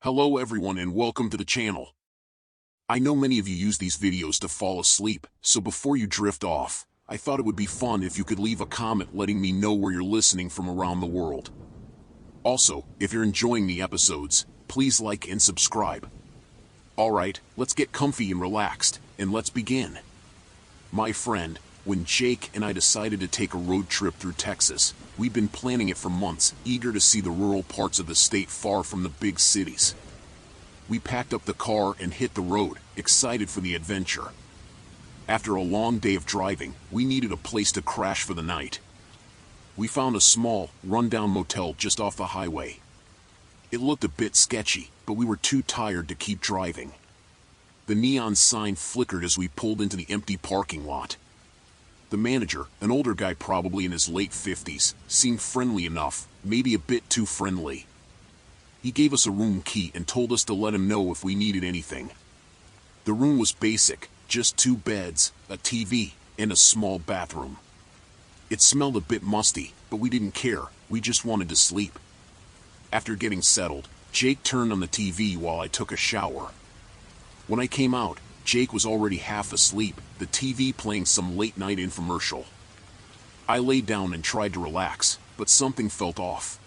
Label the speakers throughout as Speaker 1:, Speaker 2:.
Speaker 1: Hello everyone and welcome to the channel. I know many of you use these videos to fall asleep, so before you drift off, I thought it would be fun if you could leave a comment letting me know where you're listening from around the world. Also, if you're enjoying the episodes, please like and subscribe. Alright, let's get comfy and relaxed, and let's begin. My friend, when Jake and I decided to take a road trip through Texas, we'd been planning it for months, eager to see the rural parts of the state far from the big cities. We packed up the car and hit the road, excited for the adventure. After a long day of driving, we needed a place to crash for the night. We found a small, run-down motel just off the highway. It looked a bit sketchy, but we were too tired to keep driving. The neon sign flickered as we pulled into the empty parking lot. The manager, an older guy probably in his late 50s, seemed friendly enough, maybe a bit too friendly. He gave us a room key and told us to let him know if we needed anything. The room was basic, just 2 beds, a TV, and a small bathroom. It smelled a bit musty, but we didn't care, we just wanted to sleep. After getting settled, Jake turned on the TV while I took a shower. When I came out, Jake was already half asleep, the TV playing some late-night infomercial. I lay down and tried to relax, but something felt off.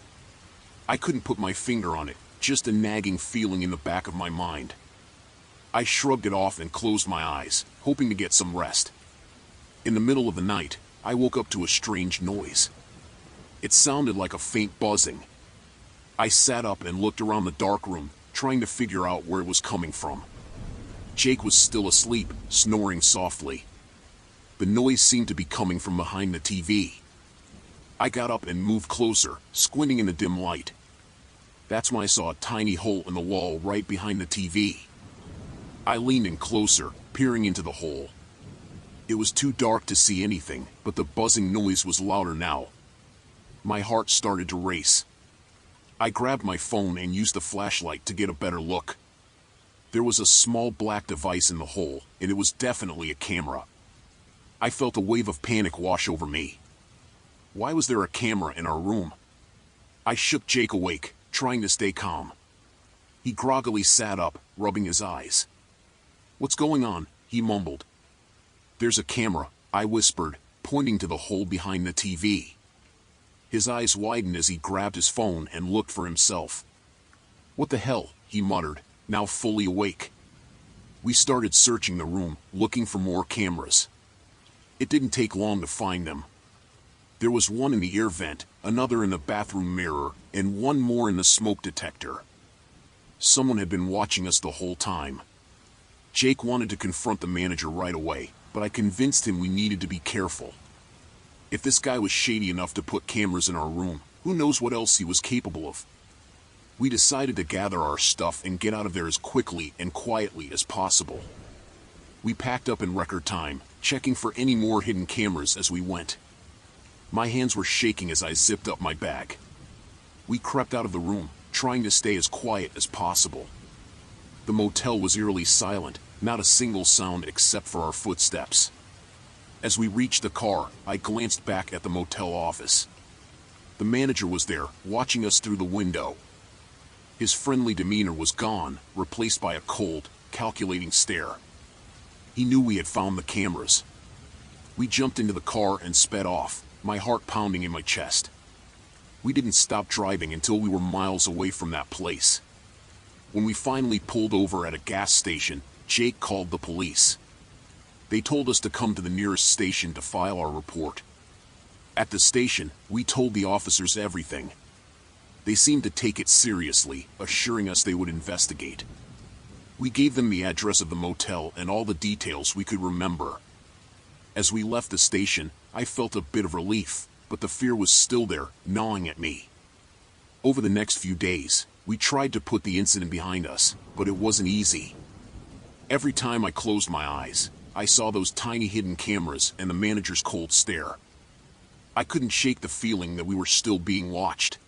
Speaker 1: I couldn't put my finger on it, just a nagging feeling in the back of my mind. I shrugged it off and closed my eyes, hoping to get some rest. In the middle of the night, I woke up to a strange noise. It sounded like a faint buzzing. I sat up and looked around the dark room, trying to figure out where it was coming from. Jake was still asleep, snoring softly. The noise seemed to be coming from behind the TV. I got up and moved closer, squinting in the dim light. That's when I saw a tiny hole in the wall right behind the TV. I leaned in closer, peering into the hole. It was too dark to see anything, but the buzzing noise was louder now. My heart started to race. I grabbed my phone and used the flashlight to get a better look. There was a small black device in the hole, and it was definitely a camera. I felt a wave of panic wash over me. Why was there a camera in our room? I shook Jake awake, trying to stay calm. He groggily sat up, rubbing his eyes. "What's going on?" he mumbled. "There's a camera," I whispered, pointing to the hole behind the TV. His eyes widened as he grabbed his phone and looked for himself. "What the hell?" he muttered, now fully awake. We started searching the room, looking for more cameras. It didn't take long to find them. There was one in the air vent, another in the bathroom mirror, and one more in the smoke detector. Someone had been watching us the whole time. Jake wanted to confront the manager right away, but I convinced him we needed to be careful. If this guy was shady enough to put cameras in our room, who knows what else he was capable of? We decided to gather our stuff and get out of there as quickly and quietly as possible. We packed up in record time, checking for any more hidden cameras as we went. My hands were shaking as I zipped up my bag. We crept out of the room, trying to stay as quiet as possible. The motel was eerily silent, not a single sound except for our footsteps. As we reached the car, I glanced back at the motel office. The manager was there, watching us through the window. His friendly demeanor was gone, replaced by a cold, calculating stare. He knew we had found the cameras. We jumped into the car and sped off, my heart pounding in my chest. We didn't stop driving until we were miles away from that place. When we finally pulled over at a gas station, Jake called the police. They told us to come to the nearest station to file our report. At the station, we told the officers everything. They seemed to take it seriously, assuring us they would investigate. We gave them the address of the motel and all the details we could remember. As we left the station, I felt a bit of relief, but the fear was still there, gnawing at me. Over the next few days, we tried to put the incident behind us, but it wasn't easy. Every time I closed my eyes, I saw those tiny hidden cameras and the manager's cold stare. I couldn't shake the feeling that we were still being watched.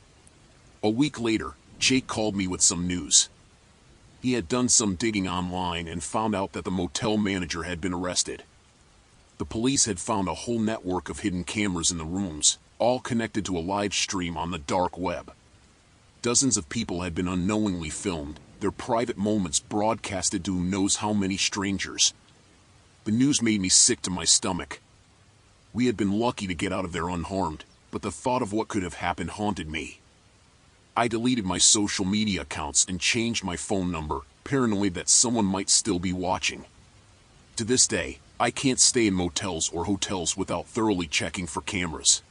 Speaker 1: A week later, Jake called me with some news. He had done some digging online and found out that the motel manager had been arrested. The police had found a whole network of hidden cameras in the rooms, all connected to a live stream on the dark web. Dozens of people had been unknowingly filmed, their private moments broadcasted to who knows how many strangers. The news made me sick to my stomach. We had been lucky to get out of there unharmed, but the thought of what could have happened haunted me. I deleted my social media accounts and changed my phone number, paranoid that someone might still be watching. To this day, I can't stay in motels or hotels without thoroughly checking for cameras.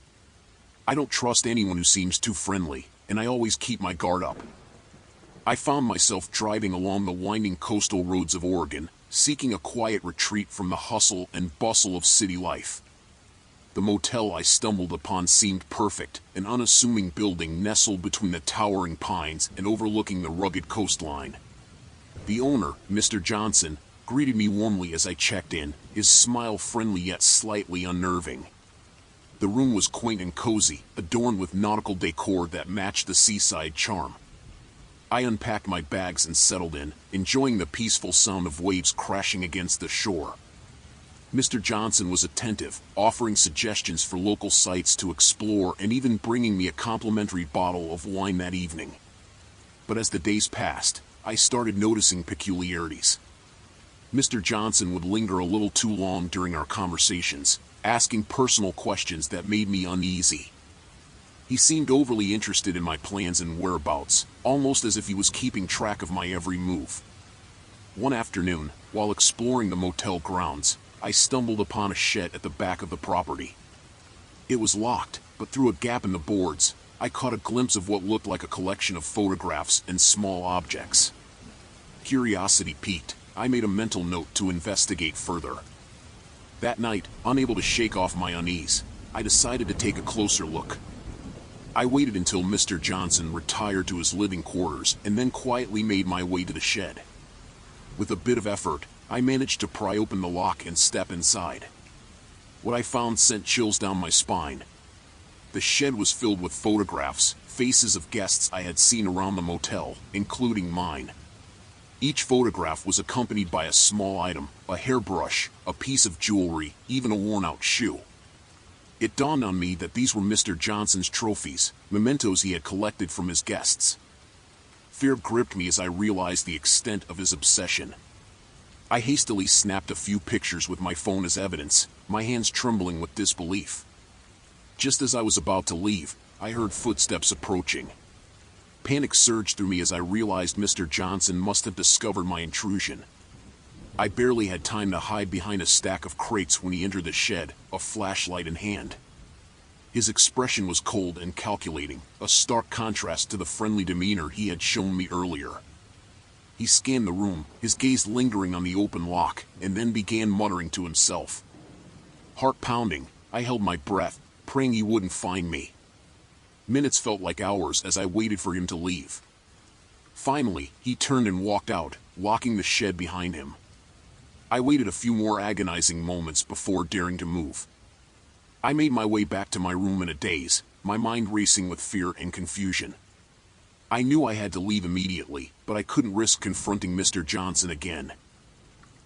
Speaker 1: I don't trust anyone who seems too friendly, and I always keep my guard up. I found myself driving along the winding coastal roads of Oregon, seeking a quiet retreat from the hustle and bustle of city life. The motel I stumbled upon seemed perfect, an unassuming building nestled between the towering pines and overlooking the rugged coastline. The owner, Mr. Johnson, greeted me warmly as I checked in, his smile friendly yet slightly unnerving. The room was quaint and cozy, adorned with nautical decor that matched the seaside charm. I unpacked my bags and settled in, enjoying the peaceful sound of waves crashing against the shore. Mr. Johnson was attentive, offering suggestions for local sites to explore and even bringing me a complimentary bottle of wine that evening. But as the days passed, I started noticing peculiarities. Mr. Johnson would linger a little too long during our conversations, asking personal questions that made me uneasy. He seemed overly interested in my plans and whereabouts, almost as if he was keeping track of my every move. One afternoon, while exploring the motel grounds, I stumbled upon a shed at the back of the property. It was locked, but through a gap in the boards, I caught a glimpse of what looked like a collection of photographs and small objects. Curiosity piqued, I made a mental note to investigate further. That night, unable to shake off my unease, I decided to take a closer look. I waited until Mr. Johnson retired to his living quarters and then quietly made my way to the shed. With a bit of effort, I managed to pry open the lock and step inside. What I found sent chills down my spine. The shed was filled with photographs, faces of guests I had seen around the motel, including mine. Each photograph was accompanied by a small item, a hairbrush, a piece of jewelry, even a worn-out shoe. It dawned on me that these were Mr. Johnson's trophies, mementos he had collected from his guests. Fear gripped me as I realized the extent of his obsession. I hastily snapped a few pictures with my phone as evidence, my hands trembling with disbelief. Just as I was about to leave, I heard footsteps approaching. Panic surged through me as I realized Mr. Johnson must have discovered my intrusion. I barely had time to hide behind a stack of crates when he entered the shed, a flashlight in hand. His expression was cold and calculating, a stark contrast to the friendly demeanor he had shown me earlier. He scanned the room, his gaze lingering on the open lock, and then began muttering to himself. Heart pounding, I held my breath, praying he wouldn't find me. Minutes felt like hours as I waited for him to leave. Finally, he turned and walked out, locking the shed behind him. I waited a few more agonizing moments before daring to move. I made my way back to my room in a daze, my mind racing with fear and confusion. I knew I had to leave immediately, but I couldn't risk confronting Mr. Johnson again.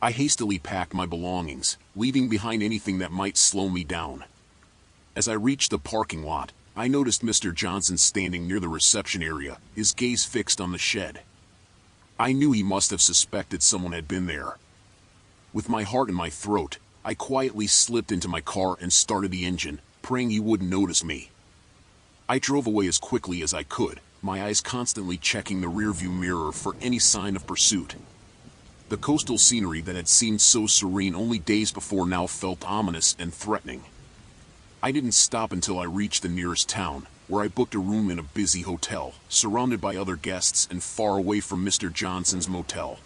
Speaker 1: I hastily packed my belongings, leaving behind anything that might slow me down. As I reached the parking lot, I noticed Mr. Johnson standing near the reception area, his gaze fixed on the shed. I knew he must have suspected someone had been there. With my heart in my throat, I quietly slipped into my car and started the engine, praying he wouldn't notice me. I drove away as quickly as I could, my eyes constantly checking the rearview mirror for any sign of pursuit. The coastal scenery that had seemed so serene only days before now felt ominous and threatening. I didn't stop until I reached the nearest town, where I booked a room in a busy hotel, surrounded by other guests and far away from Mr. Johnson's motel.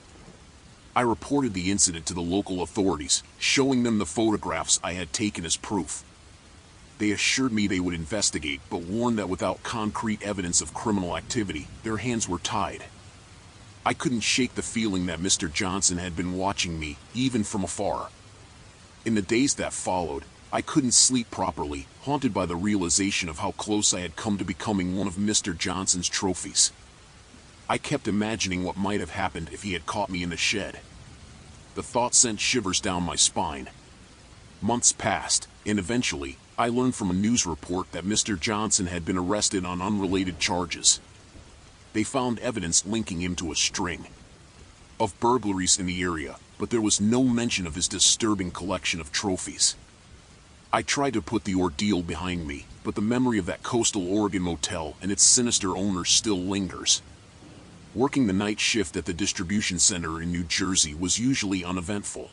Speaker 1: I reported the incident to the local authorities, showing them the photographs I had taken as proof. They assured me they would investigate, but warned that without concrete evidence of criminal activity, their hands were tied. I couldn't shake the feeling that Mr. Johnson had been watching me, even from afar. In the days that followed, I couldn't sleep properly, haunted by the realization of how close I had come to becoming one of Mr. Johnson's trophies. I kept imagining what might have happened if he had caught me in the shed. The thought sent shivers down my spine. Months passed, and eventually, I learned from a news report that Mr. Johnson had been arrested on unrelated charges. They found evidence linking him to a string of burglaries in the area, but there was no mention of his disturbing collection of trophies. I tried to put the ordeal behind me, but the memory of that coastal Oregon motel and its sinister owner still lingers. Working the night shift at the distribution center in New Jersey was usually uneventful.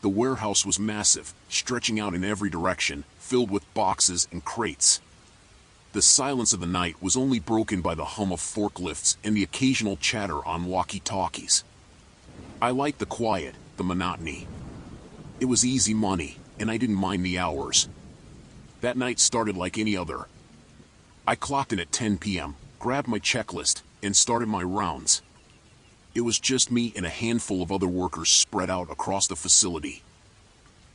Speaker 1: The warehouse was massive, stretching out in every direction, filled with boxes and crates. The silence of the night was only broken by the hum of forklifts and the occasional chatter on walkie-talkies. I liked the quiet, the monotony. It was easy money, and I didn't mind the hours. That night started like any other. I clocked in at 10 p.m., grabbed my checklist, and started my rounds. It was just me and a handful of other workers spread out across the facility.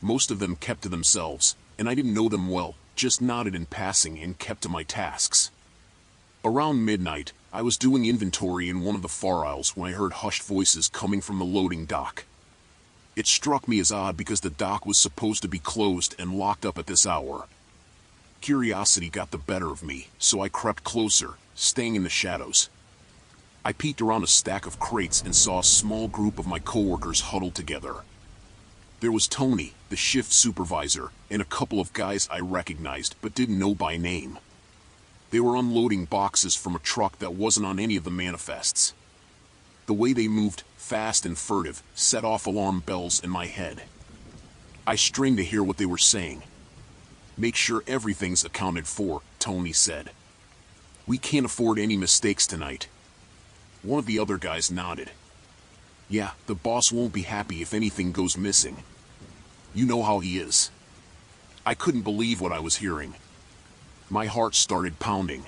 Speaker 1: Most of them kept to themselves, and I didn't know them well, just nodded in passing and kept to my tasks. Around midnight, I was doing inventory in one of the far aisles when I heard hushed voices coming from the loading dock. It struck me as odd because the dock was supposed to be closed and locked up at this hour. Curiosity got the better of me, so I crept closer, staying in the shadows. I peeked around a stack of crates and saw a small group of my coworkers huddled together. There was Tony, the shift supervisor, and a couple of guys I recognized but didn't know by name. They were unloading boxes from a truck that wasn't on any of the manifests. The way they moved, fast and furtive, set off alarm bells in my head. I strained to hear what they were saying. "Make sure everything's accounted for," Tony said. "We can't afford any mistakes tonight." One of the other guys nodded. "Yeah, the boss won't be happy if anything goes missing. You know how he is." I couldn't believe what I was hearing. My heart started pounding.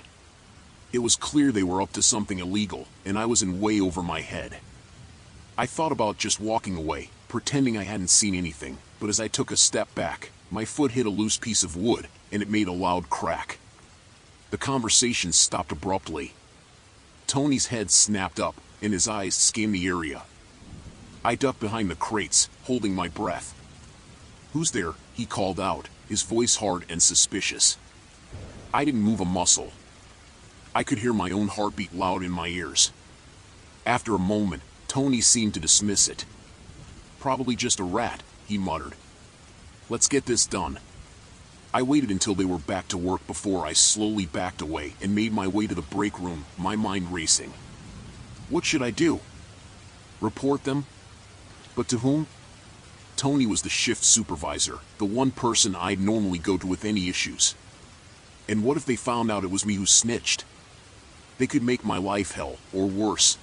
Speaker 1: It was clear they were up to something illegal, and I was in way over my head. I thought about just walking away, pretending I hadn't seen anything, but as I took a step back, my foot hit a loose piece of wood, and it made a loud crack. The conversation stopped abruptly. Tony's head snapped up, and his eyes scanned the area. I ducked behind the crates, holding my breath. "Who's there?" he called out, his voice hard and suspicious. I didn't move a muscle. I could hear my own heartbeat loud in my ears. After a moment, Tony seemed to dismiss it. "Probably just a rat," he muttered. "Let's get this done." I waited until they were back to work before I slowly backed away and made my way to the break room, my mind racing. What should I do? Report them? But to whom? Tony was the shift supervisor, the one person I'd normally go to with any issues. And what if they found out it was me who snitched? They could make my life hell, or worse.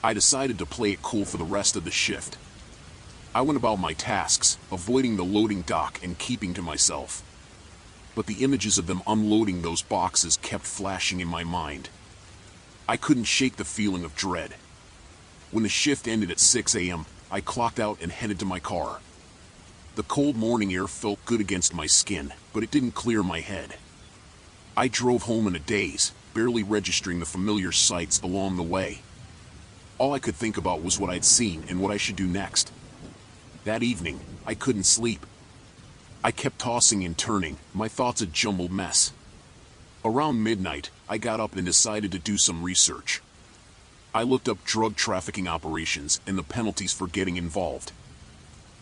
Speaker 1: I decided to play it cool for the rest of the shift. I went about my tasks, avoiding the loading dock and keeping to myself. But the images of them unloading those boxes kept flashing in my mind. I couldn't shake the feeling of dread. When the shift ended at 6 a.m., I clocked out and headed to my car. The cold morning air felt good against my skin, but it didn't clear my head. I drove home in a daze, barely registering the familiar sights along the way. All I could think about was what I'd seen and what I should do next. That evening, I couldn't sleep. I kept tossing and turning, my thoughts a jumbled mess. Around midnight, I got up and decided to do some research. I looked up drug trafficking operations and the penalties for getting involved.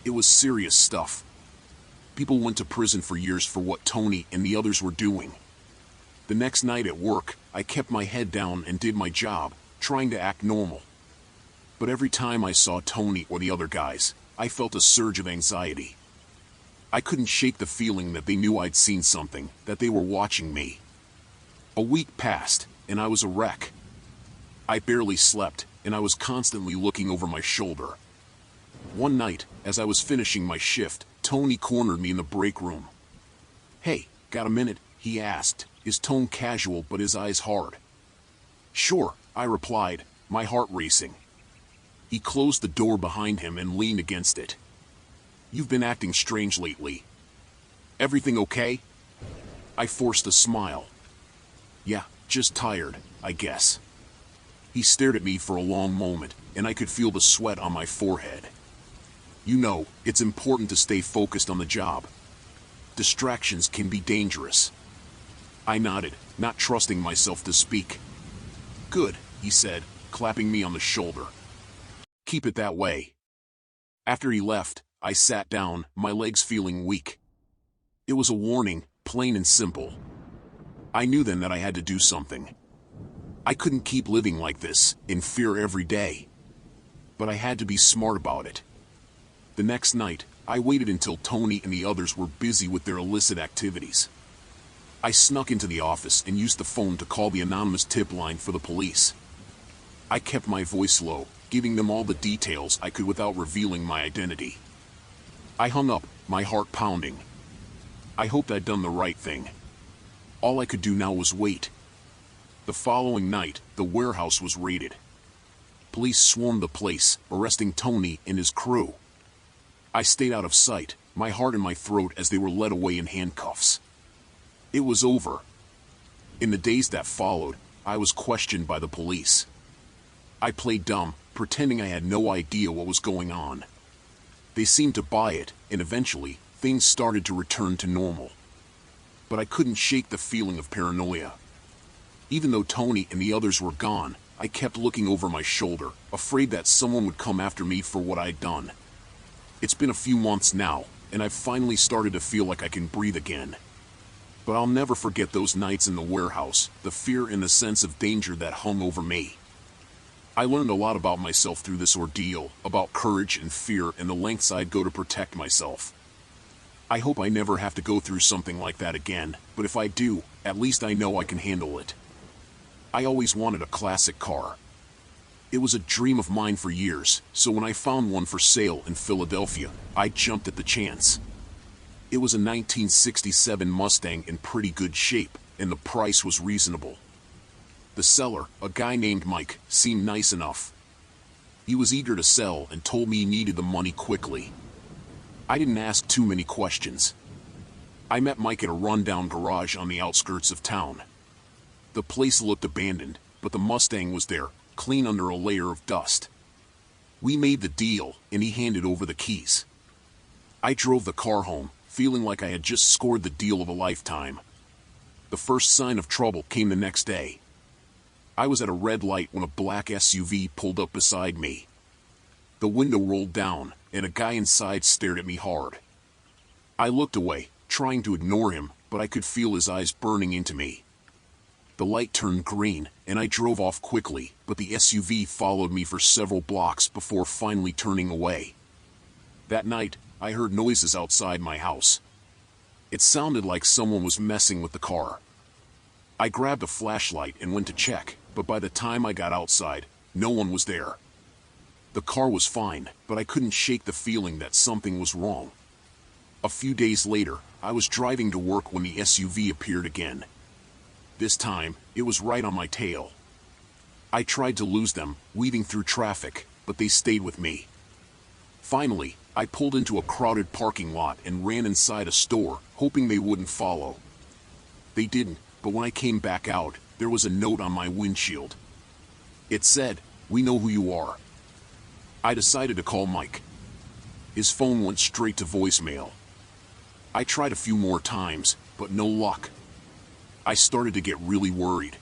Speaker 1: It was serious stuff. People went to prison for years for what Tony and the others were doing. The next night at work, I kept my head down and did my job, trying to act normal. But every time I saw Tony or the other guys, I felt a surge of anxiety. I couldn't shake the feeling that they knew I'd seen something, that they were watching me. A week passed, and I was a wreck. I barely slept, and I was constantly looking over my shoulder. One night, as I was finishing my shift, Tony cornered me in the break room. "Hey, got a minute?" he asked, his tone casual but his eyes hard. "Sure," I replied, my heart racing. He closed the door behind him and leaned against it. "You've been acting strange lately. Everything okay?" I forced a smile. "Yeah, just tired, I guess." He stared at me for a long moment, and I could feel the sweat on my forehead. "You know, it's important to stay focused on the job. Distractions can be dangerous." I nodded, not trusting myself to speak. "Good," he said, clapping me on the shoulder. "Keep it that way." After he left, I sat down, my legs feeling weak. It was a warning, plain and simple. I knew then that I had to do something. I couldn't keep living like this, in fear every day. But I had to be smart about it. The next night, I waited until Tony and the others were busy with their illicit activities. I snuck into the office and used the phone to call the anonymous tip line for the police. I kept my voice low, giving them all the details I could without revealing my identity. I hung up, my heart pounding. I hoped I'd done the right thing. All I could do now was wait. The following night, the warehouse was raided. Police swarmed the place, arresting Tony and his crew. I stayed out of sight, my heart in my throat as they were led away in handcuffs. It was over. In the days that followed, I was questioned by the police. I played dumb, pretending I had no idea what was going on. They seemed to buy it, and eventually, things started to return to normal. But I couldn't shake the feeling of paranoia. Even though Tony and the others were gone, I kept looking over my shoulder, afraid that someone would come after me for what I'd done. It's been a few months now, and I've finally started to feel like I can breathe again. But I'll never forget those nights in the warehouse, the fear and the sense of danger that hung over me. I learned a lot about myself through this ordeal, about courage and fear and the lengths I'd go to protect myself. I hope I never have to go through something like that again, but if I do, at least I know I can handle it. I always wanted a classic car. It was a dream of mine for years, so when I found one for sale in Philadelphia, I jumped at the chance. It was a 1967 Mustang in pretty good shape, and the price was reasonable. The seller, a guy named Mike, seemed nice enough. He was eager to sell and told me he needed the money quickly. I didn't ask too many questions. I met Mike at a rundown garage on the outskirts of town. The place looked abandoned, but the Mustang was there, clean under a layer of dust. We made the deal, and he handed over the keys. I drove the car home, feeling like I had just scored the deal of a lifetime. The first sign of trouble came the next day. I was at a red light when a black SUV pulled up beside me. The window rolled down, and a guy inside stared at me hard. I looked away, trying to ignore him, but I could feel his eyes burning into me. The light turned green, and I drove off quickly, but the SUV followed me for several blocks before finally turning away. That night, I heard noises outside my house. It sounded like someone was messing with the car. I grabbed a flashlight and went to check, but by the time I got outside, no one was there. The car was fine, but I couldn't shake the feeling that something was wrong. A few days later, I was driving to work when the SUV appeared again. This time, it was right on my tail. I tried to lose them, weaving through traffic, but they stayed with me. Finally, I pulled into a crowded parking lot and ran inside a store, hoping they wouldn't follow. They didn't, but when I came back out, there was a note on my windshield. It said, "We know who you are." I decided to call Mike. His phone went straight to voicemail. I tried a few more times, but no luck. I started to get really worried.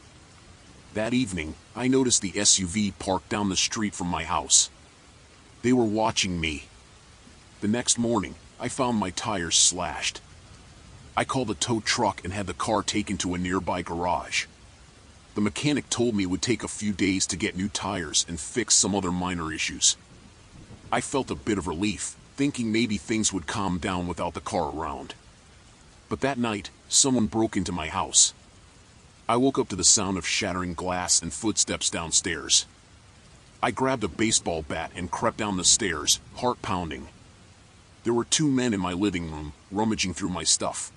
Speaker 1: That evening, I noticed the SUV parked down the street from my house. They were watching me. The next morning, I found my tires slashed. I called a tow truck and had the car taken to a nearby garage. The mechanic told me it would take a few days to get new tires and fix some other minor issues. I felt a bit of relief, thinking maybe things would calm down without the car around. But that night, someone broke into my house. I woke up to the sound of shattering glass and footsteps downstairs. I grabbed a baseball bat and crept down the stairs, heart pounding. There were two men in my living room, rummaging through my stuff.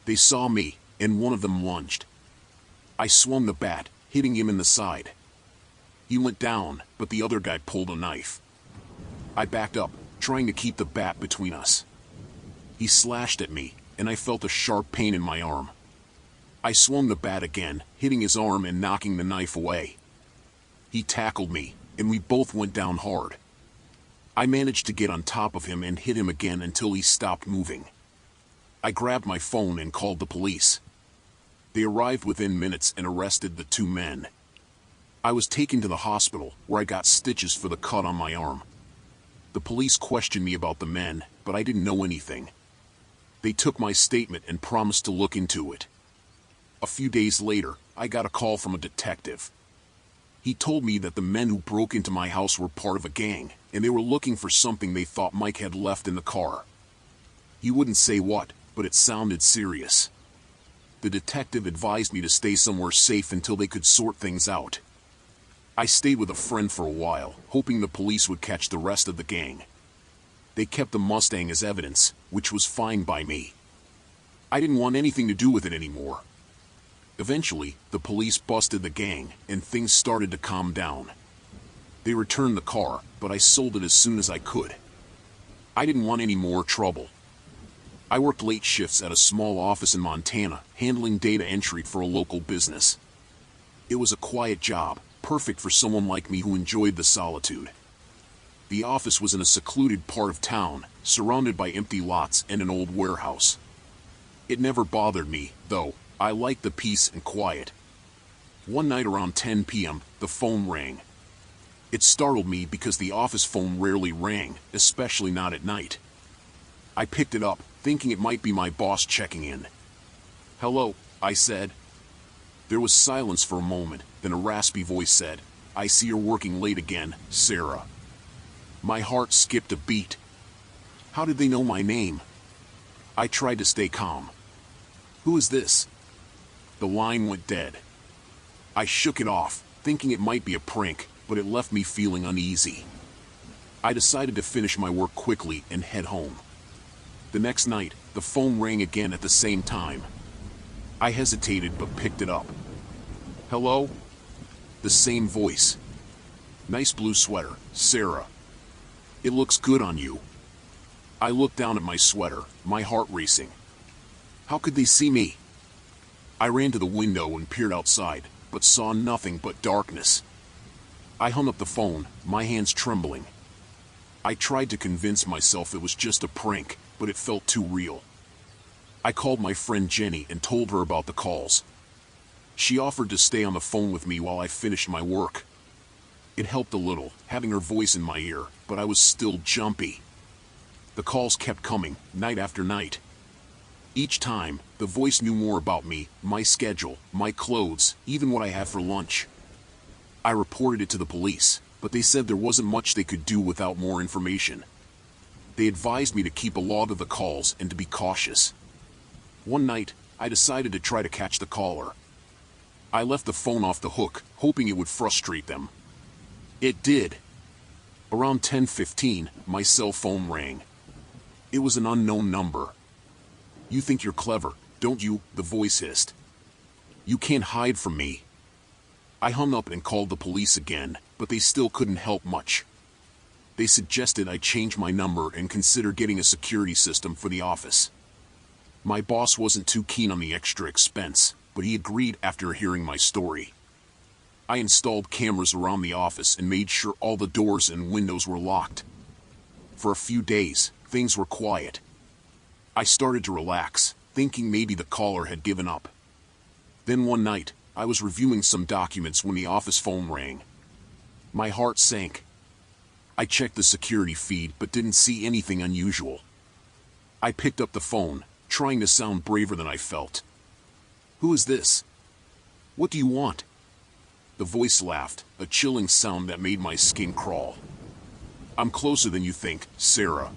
Speaker 1: They saw me, and one of them lunged. I swung the bat, hitting him in the side. He went down, but the other guy pulled a knife. I backed up, trying to keep the bat between us. He slashed at me, and I felt a sharp pain in my arm. I swung the bat again, hitting his arm and knocking the knife away. He tackled me, and we both went down hard. I managed to get on top of him and hit him again until he stopped moving. I grabbed my phone and called the police. They arrived within minutes and arrested the two men. I was taken to the hospital, where I got stitches for the cut on my arm. The police questioned me about the men, but I didn't know anything. They took my statement and promised to look into it. A few days later, I got a call from a detective. He told me that the men who broke into my house were part of a gang, and they were looking for something they thought Mike had left in the car. He wouldn't say what, but it sounded serious. The detective advised me to stay somewhere safe until they could sort things out. I stayed with a friend for a while, hoping the police would catch the rest of the gang. They kept the Mustang as evidence, which was fine by me. I didn't want anything to do with it anymore. Eventually, the police busted the gang, and things started to calm down. They returned the car, but I sold it as soon as I could. I didn't want any more trouble. I worked late shifts at a small office in Montana, handling data entry for a local business. It was a quiet job, perfect for someone like me who enjoyed the solitude. The office was in a secluded part of town, surrounded by empty lots and an old warehouse. It never bothered me, though. I liked the peace and quiet. One night around 10 p.m., the phone rang. It startled me because the office phone rarely rang, especially not at night. I picked it up, thinking it might be my boss checking in. "Hello," I said. There was silence for a moment, then a raspy voice said, "I see you're working late again, Sarah." My heart skipped a beat. How did they know my name? I tried to stay calm. "Who is this?" The line went dead. I shook it off, thinking it might be a prank, but it left me feeling uneasy. I decided to finish my work quickly and head home. The next night, the phone rang again at the same time. I hesitated but picked it up. "Hello?" The same voice. "Nice blue sweater, Sarah. It looks good on you." I looked down at my sweater, my heart racing. How could they see me? I ran to the window and peered outside, but saw nothing but darkness. I hung up the phone, my hands trembling. I tried to convince myself it was just a prank, but it felt too real. I called my friend Jenny and told her about the calls. She offered to stay on the phone with me while I finished my work. It helped a little, having her voice in my ear, but I was still jumpy. The calls kept coming, night after night. Each time, the voice knew more about me, my schedule, my clothes, even what I had for lunch. I reported it to the police, but they said there wasn't much they could do without more information. They advised me to keep a log of the calls and to be cautious. One night, I decided to try to catch the caller. I left the phone off the hook, hoping it would frustrate them. It did. Around 10:15, my cell phone rang. It was an unknown number. "You think you're clever, don't you?" the voice hissed. "You can't hide from me." I hung up and called the police again, but they still couldn't help much. They suggested I change my number and consider getting a security system for the office. My boss wasn't too keen on the extra expense, but he agreed after hearing my story. I installed cameras around the office and made sure all the doors and windows were locked. For a few days, things were quiet. I started to relax, thinking maybe the caller had given up. Then one night, I was reviewing some documents when the office phone rang. My heart sank. I checked the security feed but didn't see anything unusual. I picked up the phone, trying to sound braver than I felt. "Who is this? What do you want?" The voice laughed, a chilling sound that made my skin crawl. "I'm closer than you think, Sarah.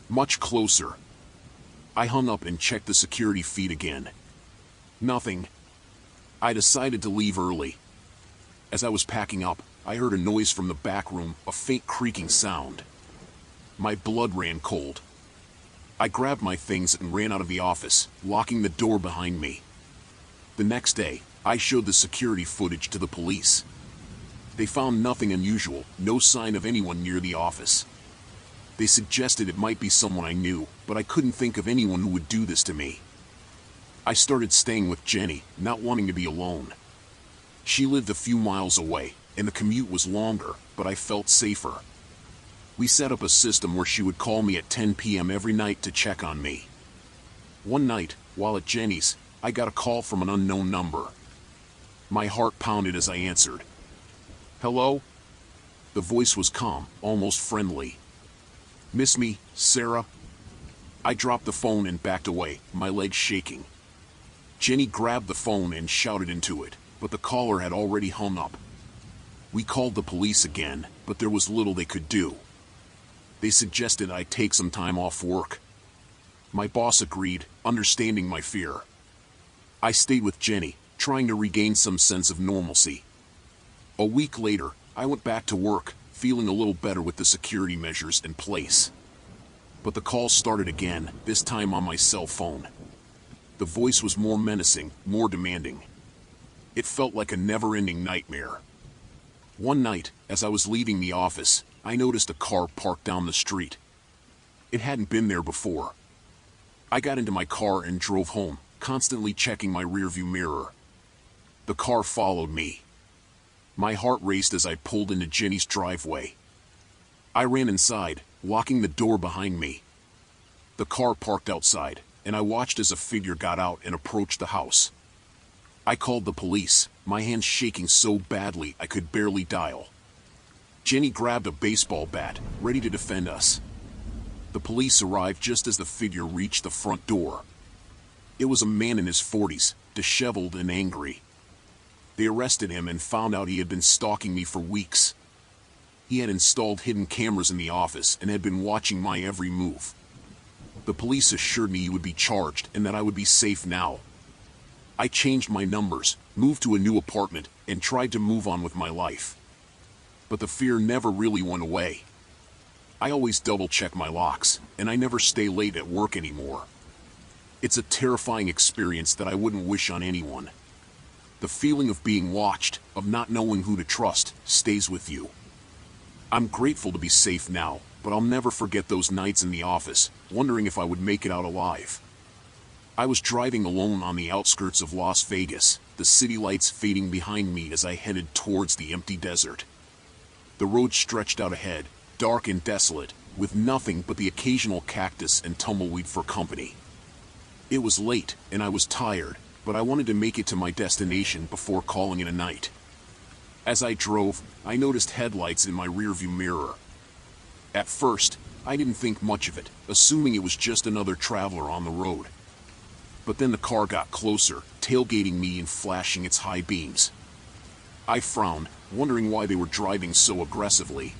Speaker 1: Much closer." I hung up and checked the security feed again. Nothing. I decided to leave early. As I was packing up, I heard a noise from the back room, a faint creaking sound. My blood ran cold. I grabbed my things and ran out of the office, locking the door behind me. The next day, I showed the security footage to the police. They found nothing unusual, no sign of anyone near the office. They suggested it might be someone I knew, but I couldn't think of anyone who would do this to me. I started staying with Jenny, not wanting to be alone. She lived a few miles away, and the commute was longer, but I felt safer. We set up a system where she would call me at 10 p.m. every night to check on me. One night, while at Jenny's, I got a call from an unknown number. My heart pounded as I answered. "Hello?" The voice was calm, almost friendly. "Miss me, Sarah?" I dropped the phone and backed away, my legs shaking. Jenny grabbed the phone and shouted into it, but the caller had already hung up. We called the police again, but there was little they could do. They suggested I take some time off work. My boss agreed, understanding my fear. I stayed with Jenny, trying to regain some sense of normalcy. A week later, I went back to work, feeling a little better with the security measures in place. But the calls started again, this time on my cell phone. The voice was more menacing, more demanding. It felt like a never-ending nightmare. One night, as I was leaving the office, I noticed a car parked down the street. It hadn't been there before. I got into my car and drove home, constantly checking my rearview mirror. The car followed me. My heart raced as I pulled into Jenny's driveway. I ran inside, locking the door behind me. The car parked outside, and I watched as a figure got out and approached the house. I called the police, my hands shaking so badly I could barely dial. Jenny grabbed a baseball bat, ready to defend us. The police arrived just as the figure reached the front door. It was a man in his 40s, disheveled and angry. They arrested him and found out he had been stalking me for weeks. He had installed hidden cameras in the office and had been watching my every move. The police assured me he would be charged and that I would be safe now. I changed my numbers, moved to a new apartment, and tried to move on with my life. But the fear never really went away. I always double-check my locks, and I never stay late at work anymore. It's a terrifying experience that I wouldn't wish on anyone. The feeling of being watched, of not knowing who to trust, stays with you. I'm grateful to be safe now, but I'll never forget those nights in the office, wondering if I would make it out alive. I was driving alone on the outskirts of Las Vegas, the city lights fading behind me as I headed towards the empty desert. The road stretched out ahead, dark and desolate, with nothing but the occasional cactus and tumbleweed for company. It was late, and I was tired, but I wanted to make it to my destination before calling it a night. As I drove, I noticed headlights in my rearview mirror. At first, I didn't think much of it, assuming it was just another traveler on the road. But then the car got closer, tailgating me and flashing its high beams. I frowned, wondering why they were driving so aggressively.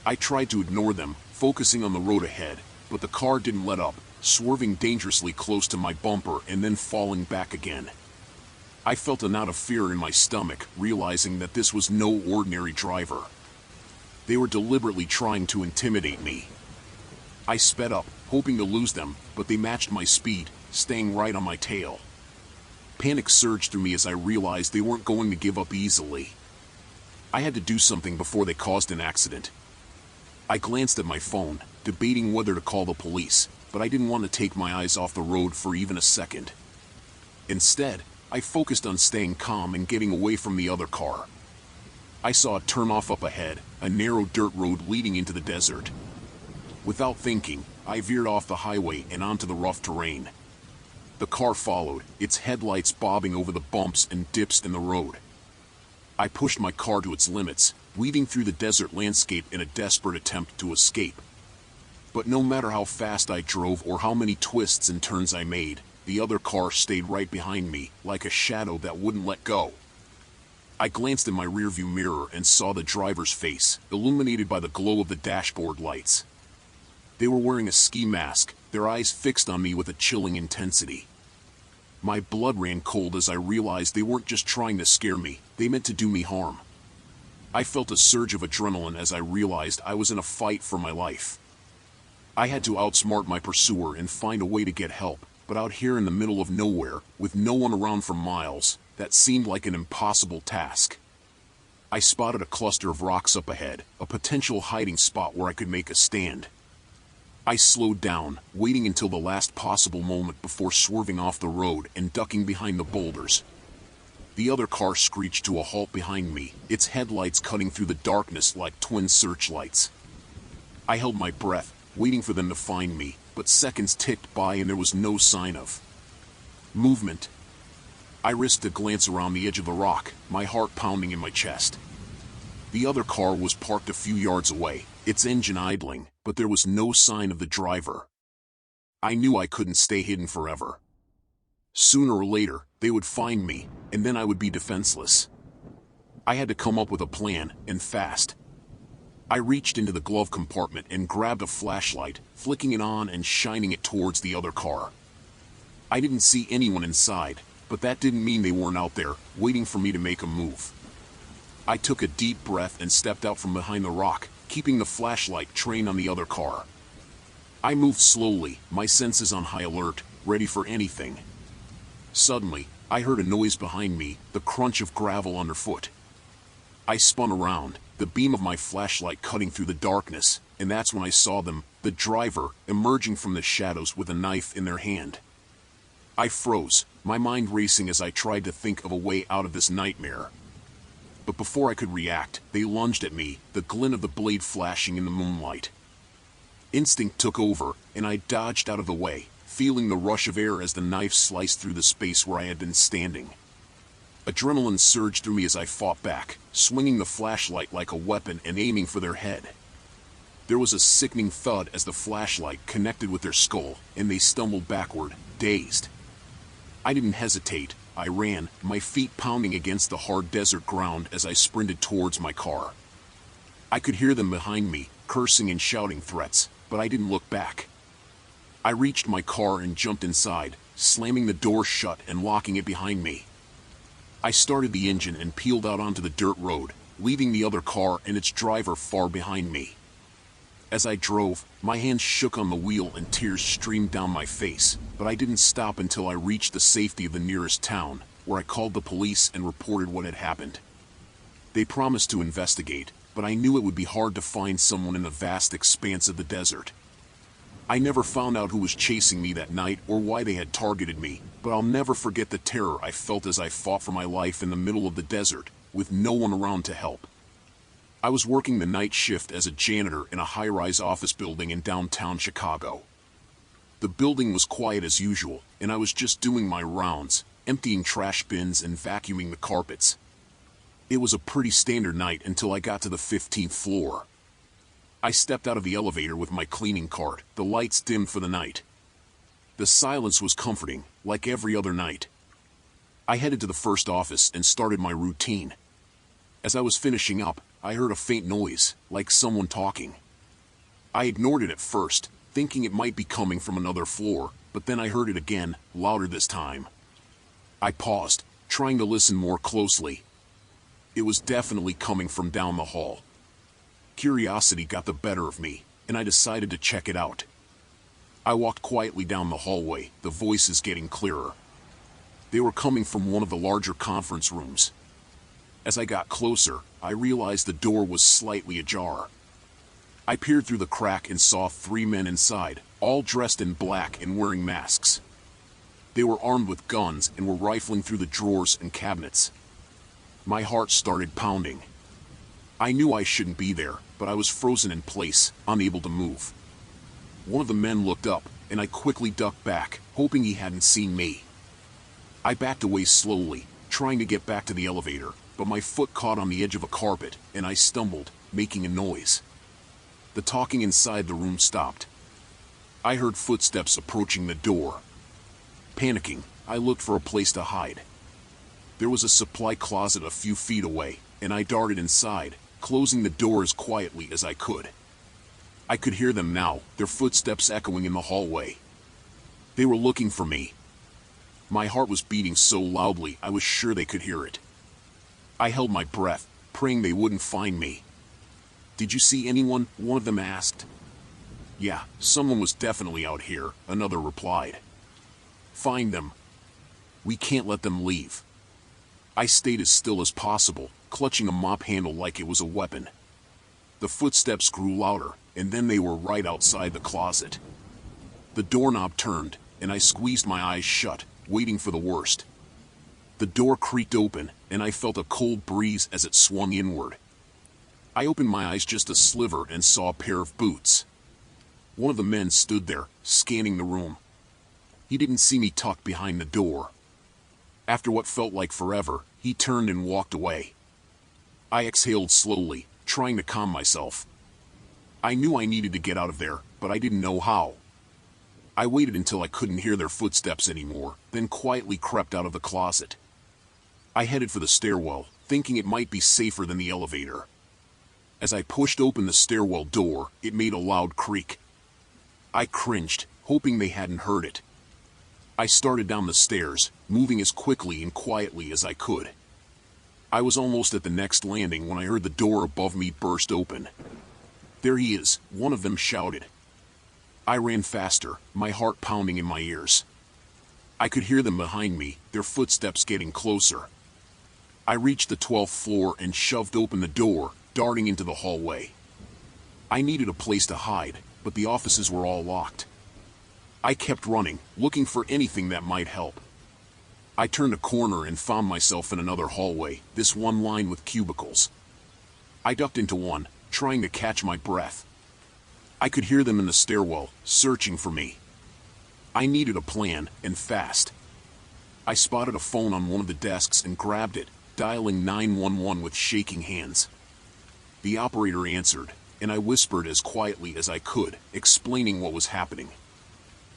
Speaker 1: I tried to ignore them, focusing on the road ahead, but the car didn't let up, swerving dangerously close to my bumper and then falling back again. I felt a knot of fear in my stomach, realizing that this was no ordinary driver. They were deliberately trying to intimidate me. I sped up, hoping to lose them, but they matched my speed, staying right on my tail. Panic surged through me as I realized they weren't going to give up easily. I had to do something before they caused an accident. I glanced at my phone, debating whether to call the police, but I didn't want to take my eyes off the road for even a second. Instead, I focused on staying calm and getting away from the other car. I saw a turnoff up ahead, a narrow dirt road leading into the desert. Without thinking, I veered off the highway and onto the rough terrain. The car followed, its headlights bobbing over the bumps and dips in the road. I pushed my car to its limits, weaving through the desert landscape in a desperate attempt to escape. But no matter how fast I drove or how many twists and turns I made, the other car stayed right behind me, like a shadow that wouldn't let go. I glanced in my rearview mirror and saw the driver's face, illuminated by the glow of the dashboard lights. They were wearing a ski mask, their eyes fixed on me with a chilling intensity. My blood ran cold as I realized they weren't just trying to scare me, they meant to do me harm. I felt a surge of adrenaline as I realized I was in a fight for my life. I had to outsmart my pursuer and find a way to get help, but out here in the middle of nowhere, with no one around for miles, that seemed like an impossible task. I spotted a cluster of rocks up ahead, a potential hiding spot where I could make a stand. I slowed down, waiting until the last possible moment before swerving off the road and ducking behind the boulders. The other car screeched to a halt behind me, its headlights cutting through the darkness like twin searchlights. I held my breath, waiting for them to find me, but seconds ticked by and there was no sign of movement. I risked a glance around the edge of the rock, my heart pounding in my chest. The other car was parked a few yards away, its engine idling, but there was no sign of the driver. I knew I couldn't stay hidden forever. Sooner or later, they would find me, and then I would be defenseless. I had to come up with a plan, and fast. I reached into the glove compartment and grabbed a flashlight, flicking it on and shining it towards the other car. I didn't see anyone inside, but that didn't mean they weren't out there, waiting for me to make a move. I took a deep breath and stepped out from behind the rock, keeping the flashlight trained on the other car. I moved slowly, my senses on high alert, ready for anything. Suddenly, I heard a noise behind me, the crunch of gravel underfoot. I spun around, the beam of my flashlight cutting through the darkness, and that's when I saw them, the driver, emerging from the shadows with a knife in their hand. I froze, my mind racing as I tried to think of a way out of this nightmare. But before I could react, they lunged at me, the glint of the blade flashing in the moonlight. Instinct took over, and I dodged out of the way, feeling the rush of air as the knife sliced through the space where I had been standing. Adrenaline surged through me as I fought back, swinging the flashlight like a weapon and aiming for their head. There was a sickening thud as the flashlight connected with their skull, and they stumbled backward, dazed. I didn't hesitate. I ran, my feet pounding against the hard desert ground as I sprinted towards my car. I could hear them behind me, cursing and shouting threats, but I didn't look back. I reached my car and jumped inside, slamming the door shut and locking it behind me. I started the engine and peeled out onto the dirt road, leaving the other car and its driver far behind me. As I drove, my hands shook on the wheel and tears streamed down my face, but I didn't stop until I reached the safety of the nearest town, where I called the police and reported what had happened. They promised to investigate, but I knew it would be hard to find someone in the vast expanse of the desert. I never found out who was chasing me that night or why they had targeted me, but I'll never forget the terror I felt as I fought for my life in the middle of the desert, with no one around to help. I was working the night shift as a janitor in a high-rise office building in downtown Chicago. The building was quiet as usual, and I was just doing my rounds, emptying trash bins and vacuuming the carpets. It was a pretty standard night until I got to the 15th floor. I stepped out of the elevator with my cleaning cart, the lights dimmed for the night. The silence was comforting, like every other night. I headed to the first office and started my routine. As I was finishing up, I heard a faint noise, like someone talking. I ignored it at first, thinking it might be coming from another floor, but then I heard it again, louder this time. I paused, trying to listen more closely. It was definitely coming from down the hall. Curiosity got the better of me, and I decided to check it out. I walked quietly down the hallway, the voices getting clearer. They were coming from one of the larger conference rooms. As I got closer, I realized the door was slightly ajar. I peered through the crack and saw 3 men inside, all dressed in black and wearing masks. They were armed with guns and were rifling through the drawers and cabinets. My heart started pounding. I knew I shouldn't be there, but I was frozen in place, unable to move. One of the men looked up, and I quickly ducked back, hoping he hadn't seen me. I backed away slowly, trying to get back to the elevator, but my foot caught on the edge of a carpet, and I stumbled, making a noise. The talking inside the room stopped. I heard footsteps approaching the door. Panicking, I looked for a place to hide. There was a supply closet a few feet away, and I darted inside, closing the door as quietly as I could. I could hear them now, their footsteps echoing in the hallway. They were looking for me. My heart was beating so loudly I was sure they could hear it. I held my breath, praying they wouldn't find me. "Did you see anyone?" one of them asked. "Yeah, someone was definitely out here," another replied. "Find them. We can't let them leave." I stayed as still as possible, clutching a mop handle like it was a weapon. The footsteps grew louder, and then they were right outside the closet. The doorknob turned, and I squeezed my eyes shut, waiting for the worst. The door creaked open, and I felt a cold breeze as it swung inward. I opened my eyes just a sliver and saw a pair of boots. One of the men stood there, scanning the room. He didn't see me tucked behind the door. After what felt like forever, he turned and walked away. I exhaled slowly, trying to calm myself. I knew I needed to get out of there, but I didn't know how. I waited until I couldn't hear their footsteps anymore, then quietly crept out of the closet. I headed for the stairwell, thinking it might be safer than the elevator. As I pushed open the stairwell door, it made a loud creak. I cringed, hoping they hadn't heard it. I started down the stairs, moving as quickly and quietly as I could. I was almost at the next landing when I heard the door above me burst open. "There he is," one of them shouted. I ran faster, my heart pounding in my ears. I could hear them behind me, their footsteps getting closer. I reached the 12th floor and shoved open the door, darting into the hallway. I needed a place to hide, but the offices were all locked. I kept running, looking for anything that might help. I turned a corner and found myself in another hallway, this one lined with cubicles. I ducked into one, trying to catch my breath. I could hear them in the stairwell, searching for me. I needed a plan, and fast. I spotted a phone on one of the desks and grabbed it, dialing 911 with shaking hands. The operator answered, and I whispered as quietly as I could, explaining what was happening.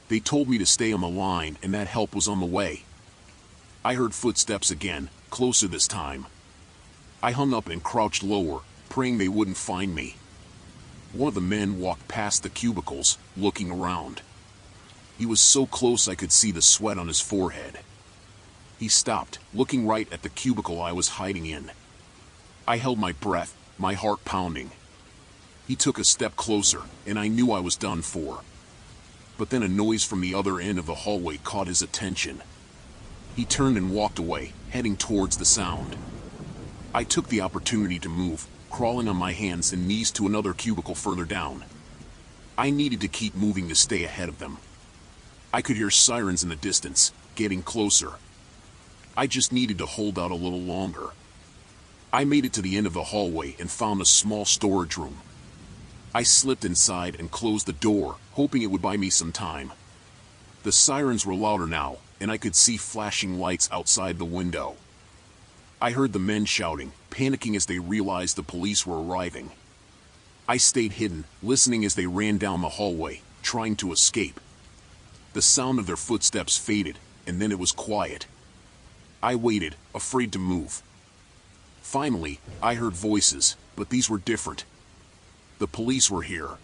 Speaker 1: They told me to stay on the line and that help was on the way. I heard footsteps again, closer this time. I hung up and crouched lower, praying they wouldn't find me. One of the men walked past the cubicles, looking around. He was so close I could see the sweat on his forehead. He stopped, looking right at the cubicle I was hiding in. I held my breath, my heart pounding. He took a step closer, and I knew I was done for. But then a noise from the other end of the hallway caught his attention. He turned and walked away, heading towards the sound. I took the opportunity to move, crawling on my hands and knees to another cubicle further down. I needed to keep moving to stay ahead of them. I could hear sirens in the distance, getting closer. I just needed to hold out a little longer. I made it to the end of the hallway and found a small storage room. I slipped inside and closed the door, hoping it would buy me some time. The sirens were louder now, and I could see flashing lights outside the window. I heard the men shouting, panicking as they realized the police were arriving. I stayed hidden, listening as they ran down the hallway, trying to escape. The sound of their footsteps faded, and then it was quiet. I waited, afraid to move. Finally, I heard voices, but these were different. The police were here.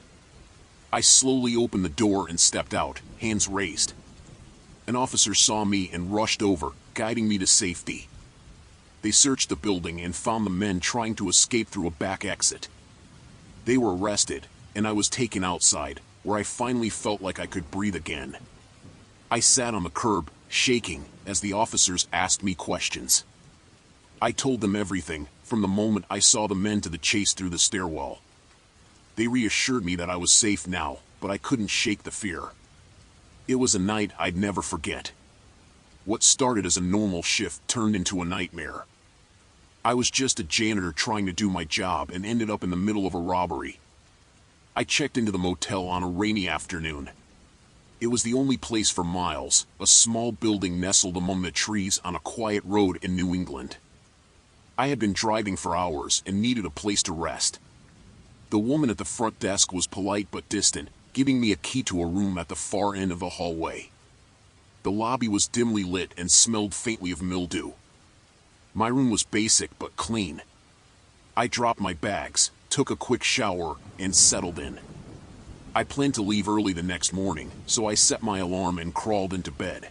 Speaker 1: I slowly opened the door and stepped out, hands raised. An officer saw me and rushed over, guiding me to safety. They searched the building and found the men trying to escape through a back exit. They were arrested, and I was taken outside, where I finally felt like I could breathe again. I sat on the curb, shaking, as the officers asked me questions. I told them everything, from the moment I saw the men to the chase through the stairwell. They reassured me that I was safe now, but I couldn't shake the fear. It was a night I'd never forget. What started as a normal shift turned into a nightmare. I was just a janitor trying to do my job and ended up in the middle of a robbery. I checked into the motel on a rainy afternoon. It was the only place for miles, a small building nestled among the trees on a quiet road in New England. I had been driving for hours and needed a place to rest. The woman at the front desk was polite but distant, giving me a key to a room at the far end of the hallway. The lobby was dimly lit and smelled faintly of mildew. My room was basic but clean. I dropped my bags, took a quick shower, and settled in. I planned to leave early the next morning, so I set my alarm and crawled into bed.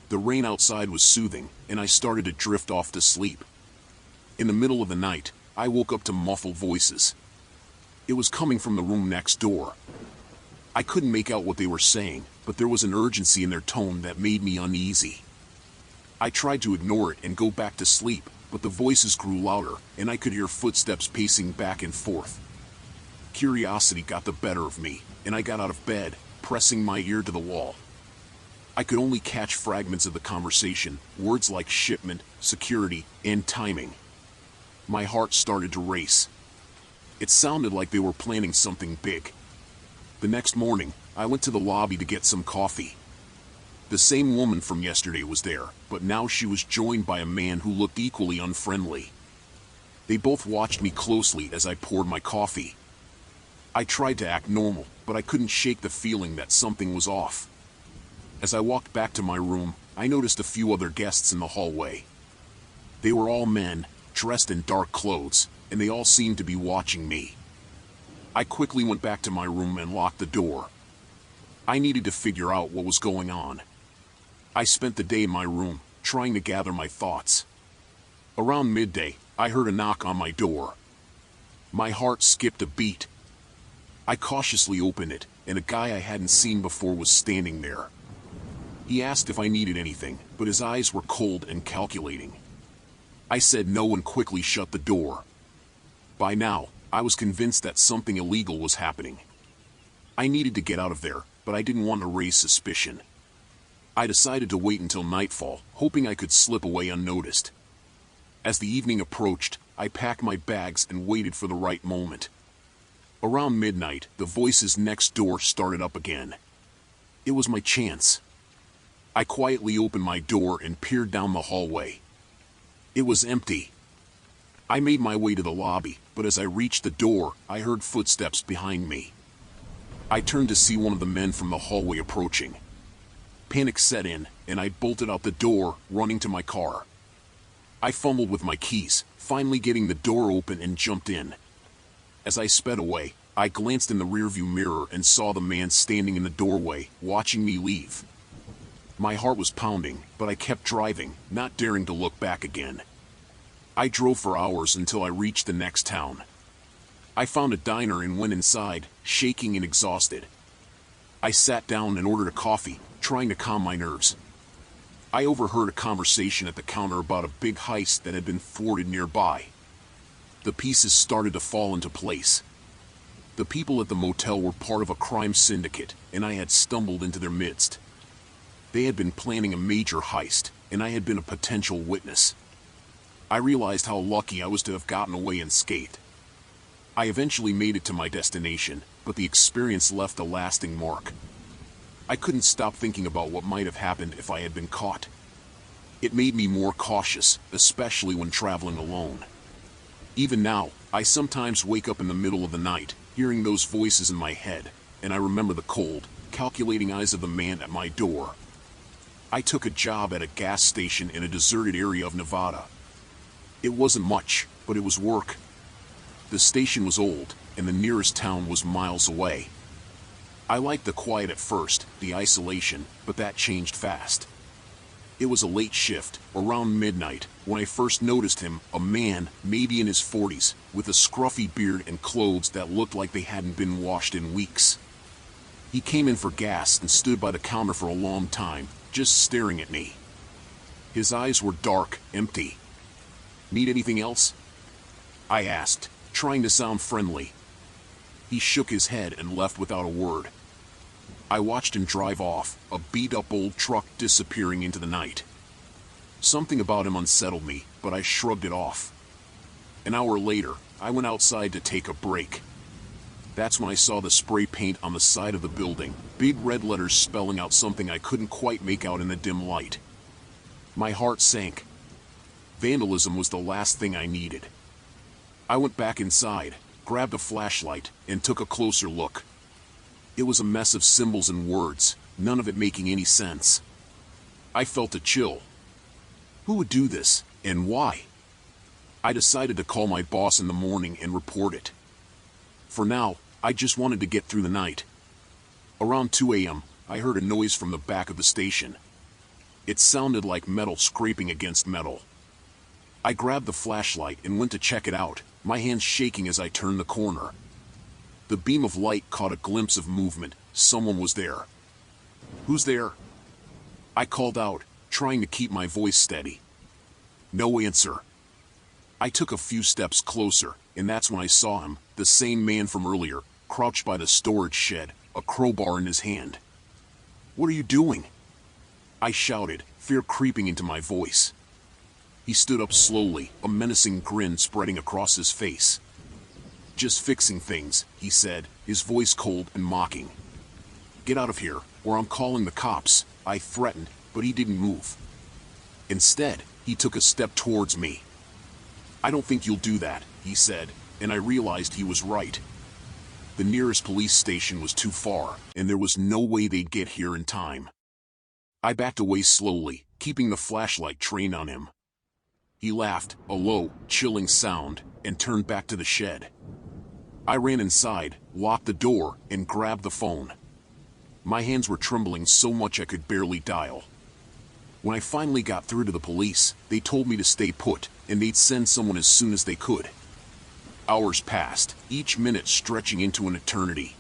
Speaker 1: The rain outside was soothing, and I started to drift off to sleep. In the middle of the night, I woke up to muffled voices. It was coming from the room next door. I couldn't make out what they were saying, but there was an urgency in their tone that made me uneasy. I tried to ignore it and go back to sleep, but the voices grew louder, and I could hear footsteps pacing back and forth. Curiosity got the better of me, and I got out of bed, pressing my ear to the wall. I could only catch fragments of the conversation, words like shipment, security, and timing. My heart started to race. It sounded like they were planning something big. The next morning, I went to the lobby to get some coffee. The same woman from yesterday was there, but now she was joined by a man who looked equally unfriendly. They both watched me closely as I poured my coffee. I tried to act normal, but I couldn't shake the feeling that something was off. As I walked back to my room, I noticed a few other guests in the hallway. They were all men, dressed in dark clothes, and they all seemed to be watching me. I quickly went back to my room and locked the door. I needed to figure out what was going on. I spent the day in my room, trying to gather my thoughts. Around midday, I heard a knock on my door. My heart skipped a beat. I cautiously opened it, and a guy I hadn't seen before was standing there. He asked if I needed anything, but his eyes were cold and calculating. I said no and quickly shut the door. By now, I was convinced that something illegal was happening. I needed to get out of there, but I didn't want to raise suspicion. I decided to wait until nightfall, hoping I could slip away unnoticed. As the evening approached, I packed my bags and waited for the right moment. Around midnight, the voices next door started up again. It was my chance. I quietly opened my door and peered down the hallway. It was empty. I made my way to the lobby, but as I reached the door, I heard footsteps behind me. I turned to see one of the men from the hallway approaching. Panic set in, and I bolted out the door, running to my car. I fumbled with my keys, finally getting the door open and jumped in. As I sped away, I glanced in the rearview mirror and saw the man standing in the doorway, watching me leave. My heart was pounding, but I kept driving, not daring to look back again. I drove for hours until I reached the next town. I found a diner and went inside, shaking and exhausted. I sat down and ordered a coffee, trying to calm my nerves. I overheard a conversation at the counter about a big heist that had been thwarted nearby. The pieces started to fall into place. The people at the motel were part of a crime syndicate, and I had stumbled into their midst. They had been planning a major heist, and I had been a potential witness. I realized how lucky I was to have gotten away unscathed. I eventually made it to my destination, but the experience left a lasting mark. I couldn't stop thinking about what might have happened if I had been caught. It made me more cautious, especially when traveling alone. Even now, I sometimes wake up in the middle of the night, hearing those voices in my head, and I remember the cold, calculating eyes of the man at my door. I took a job at a gas station in a deserted area of Nevada. It wasn't much, but it was work. The station was old, and the nearest town was miles away. I liked the quiet at first, the isolation, but that changed fast. It was a late shift, around midnight, when I first noticed him, a man, maybe in his 40s, with a scruffy beard and clothes that looked like they hadn't been washed in weeks. He came in for gas and stood by the counter for a long time, just staring at me. His eyes were dark, empty. "Need anything else?" I asked, trying to sound friendly. He shook his head and left without a word. I watched him drive off, a beat-up old truck disappearing into the night. Something about him unsettled me, but I shrugged it off. An hour later, I went outside to take a break. That's when I saw the spray paint on the side of the building, big red letters spelling out something I couldn't quite make out in the dim light. My heart sank. Vandalism was the last thing I needed. I went back inside, grabbed a flashlight, and took a closer look. It was a mess of symbols and words, none of it making any sense. I felt a chill. Who would do this, and why? I decided to call my boss in the morning and report it. For now, I just wanted to get through the night. Around 2 a.m., I heard a noise from the back of the station. It sounded like metal scraping against metal. I grabbed the flashlight and went to check it out, my hands shaking as I turned the corner. The beam of light caught a glimpse of movement. Someone was there. "Who's there?" I called out, trying to keep my voice steady. No answer. I took a few steps closer, and that's when I saw him, the same man from earlier, crouched by the storage shed, a crowbar in his hand. "What are you doing?" I shouted, fear creeping into my voice. He stood up slowly, a menacing grin spreading across his face. "Just fixing things," he said, his voice cold and mocking. "Get out of here, or I'm calling the cops," I threatened, but he didn't move. Instead, he took a step towards me. "I don't think you'll do that," he said, and I realized he was right. The nearest police station was too far, and there was no way they'd get here in time. I backed away slowly, keeping the flashlight trained on him. He laughed, a low, chilling sound, and turned back to the shed. I ran inside, locked the door, and grabbed the phone. My hands were trembling so much I could barely dial. When I finally got through to the police, they told me to stay put, and they'd send someone as soon as they could. Hours passed, each minute stretching into an eternity.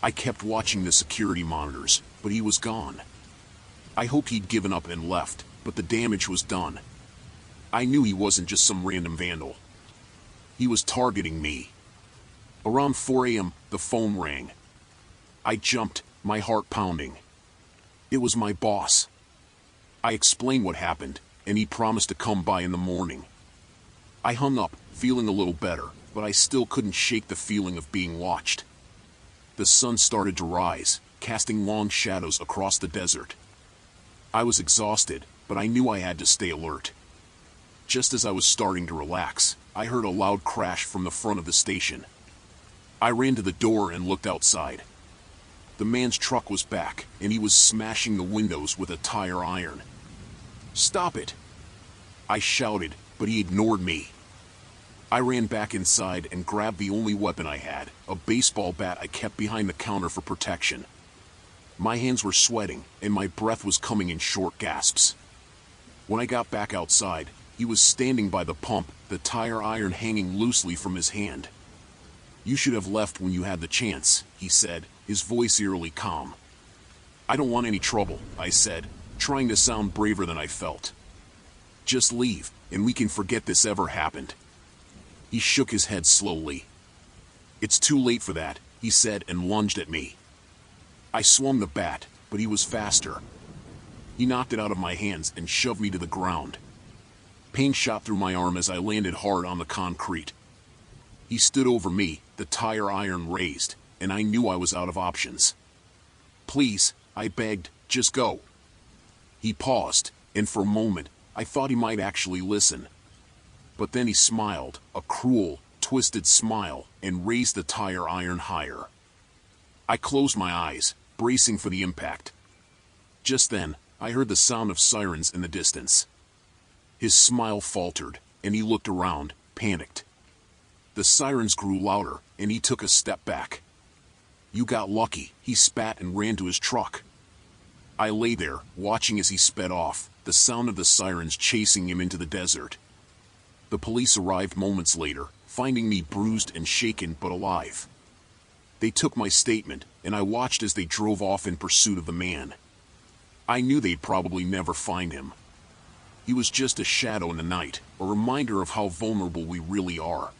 Speaker 1: I kept watching the security monitors, but he was gone. I hoped he'd given up and left, but the damage was done. I knew he wasn't just some random vandal. He was targeting me. Around 4 a.m., the phone rang. I jumped, my heart pounding. It was my boss. I explained what happened, and he promised to come by in the morning. I hung up, feeling a little better, but I still couldn't shake the feeling of being watched. The sun started to rise, casting long shadows across the desert. I was exhausted, but I knew I had to stay alert. Just as I was starting to relax, I heard a loud crash from the front of the station. I ran to the door and looked outside. The man's truck was back, and he was smashing the windows with a tire iron. "Stop it!" I shouted, but he ignored me. I ran back inside and grabbed the only weapon I had, a baseball bat I kept behind the counter for protection. My hands were sweating, and my breath was coming in short gasps. When I got back outside, he was standing by the pump, the tire iron hanging loosely from his hand. "You should have left when you had the chance," he said, his voice eerily calm. "I don't want any trouble," I said, trying to sound braver than I felt. "Just leave, and we can forget this ever happened." He shook his head slowly. "It's too late for that," he said and lunged at me. I swung the bat, but he was faster. He knocked it out of my hands and shoved me to the ground. Pain shot through my arm as I landed hard on the concrete. He stood over me, the tire iron raised, and I knew I was out of options. "Please," I begged, "just go." He paused, and for a moment, I thought he might actually listen. But then he smiled, a cruel, twisted smile, and raised the tire iron higher. I closed my eyes, bracing for the impact. Just then, I heard the sound of sirens in the distance. His smile faltered, and he looked around, panicked. The sirens grew louder, and he took a step back. "You got lucky," he spat and ran to his truck. I lay there, watching as he sped off, the sound of the sirens chasing him into the desert. The police arrived moments later, finding me bruised and shaken but alive. They took my statement, and I watched as they drove off in pursuit of the man. I knew they'd probably never find him. He was just a shadow in the night, a reminder of how vulnerable we really are.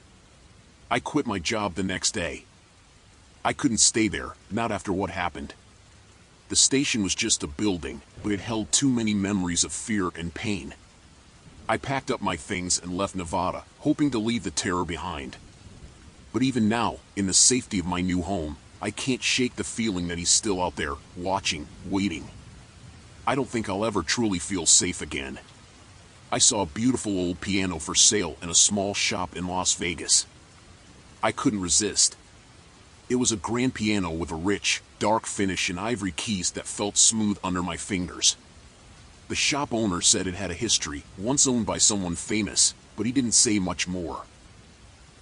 Speaker 1: I quit my job the next day. I couldn't stay there, not after what happened. The station was just a building, but it held too many memories of fear and pain. I packed up my things and left Nevada, hoping to leave the terror behind. But even now, in the safety of my new home, I can't shake the feeling that he's still out there, watching, waiting. I don't think I'll ever truly feel safe again. I saw a beautiful old piano for sale in a small shop in Las Vegas. I couldn't resist. It was a grand piano with a rich, dark finish and ivory keys that felt smooth under my fingers. The shop owner said it had a history, once owned by someone famous, but he didn't say much more.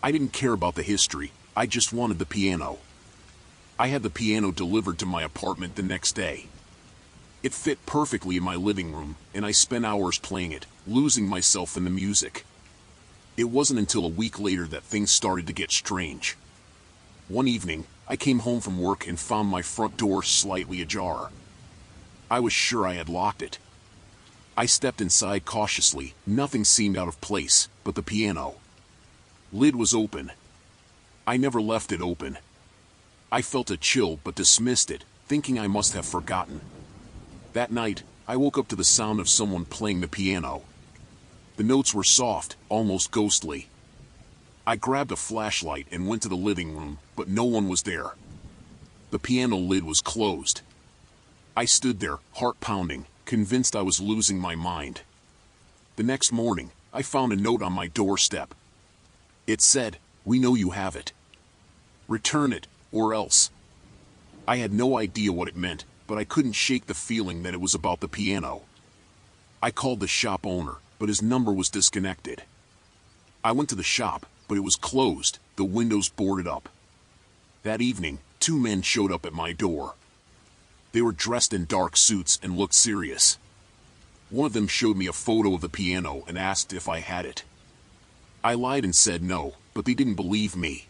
Speaker 1: I didn't care about the history, I just wanted the piano. I had the piano delivered to my apartment the next day. It fit perfectly in my living room, and I spent hours playing it, losing myself in the music. It wasn't until a week later that things started to get strange. One evening, I came home from work and found my front door slightly ajar. I was sure I had locked it. I stepped inside cautiously, nothing seemed out of place, but the piano. Lid was open. I never left it open. I felt a chill but dismissed it, thinking I must have forgotten. That night, I woke up to the sound of someone playing the piano. The notes were soft, almost ghostly. I grabbed a flashlight and went to the living room, but no one was there. The piano lid was closed. I stood there, heart pounding, convinced I was losing my mind. The next morning, I found a note on my doorstep. It said, "We know you have it. Return it, or else." I had no idea what it meant, but I couldn't shake the feeling that it was about the piano. I called the shop owner, but his number was disconnected. I went to the shop, but it was closed, the windows boarded up. That evening, 2 men showed up at my door. They were dressed in dark suits and looked serious. One of them showed me a photo of the piano and asked if I had it. I lied and said no, but they didn't believe me.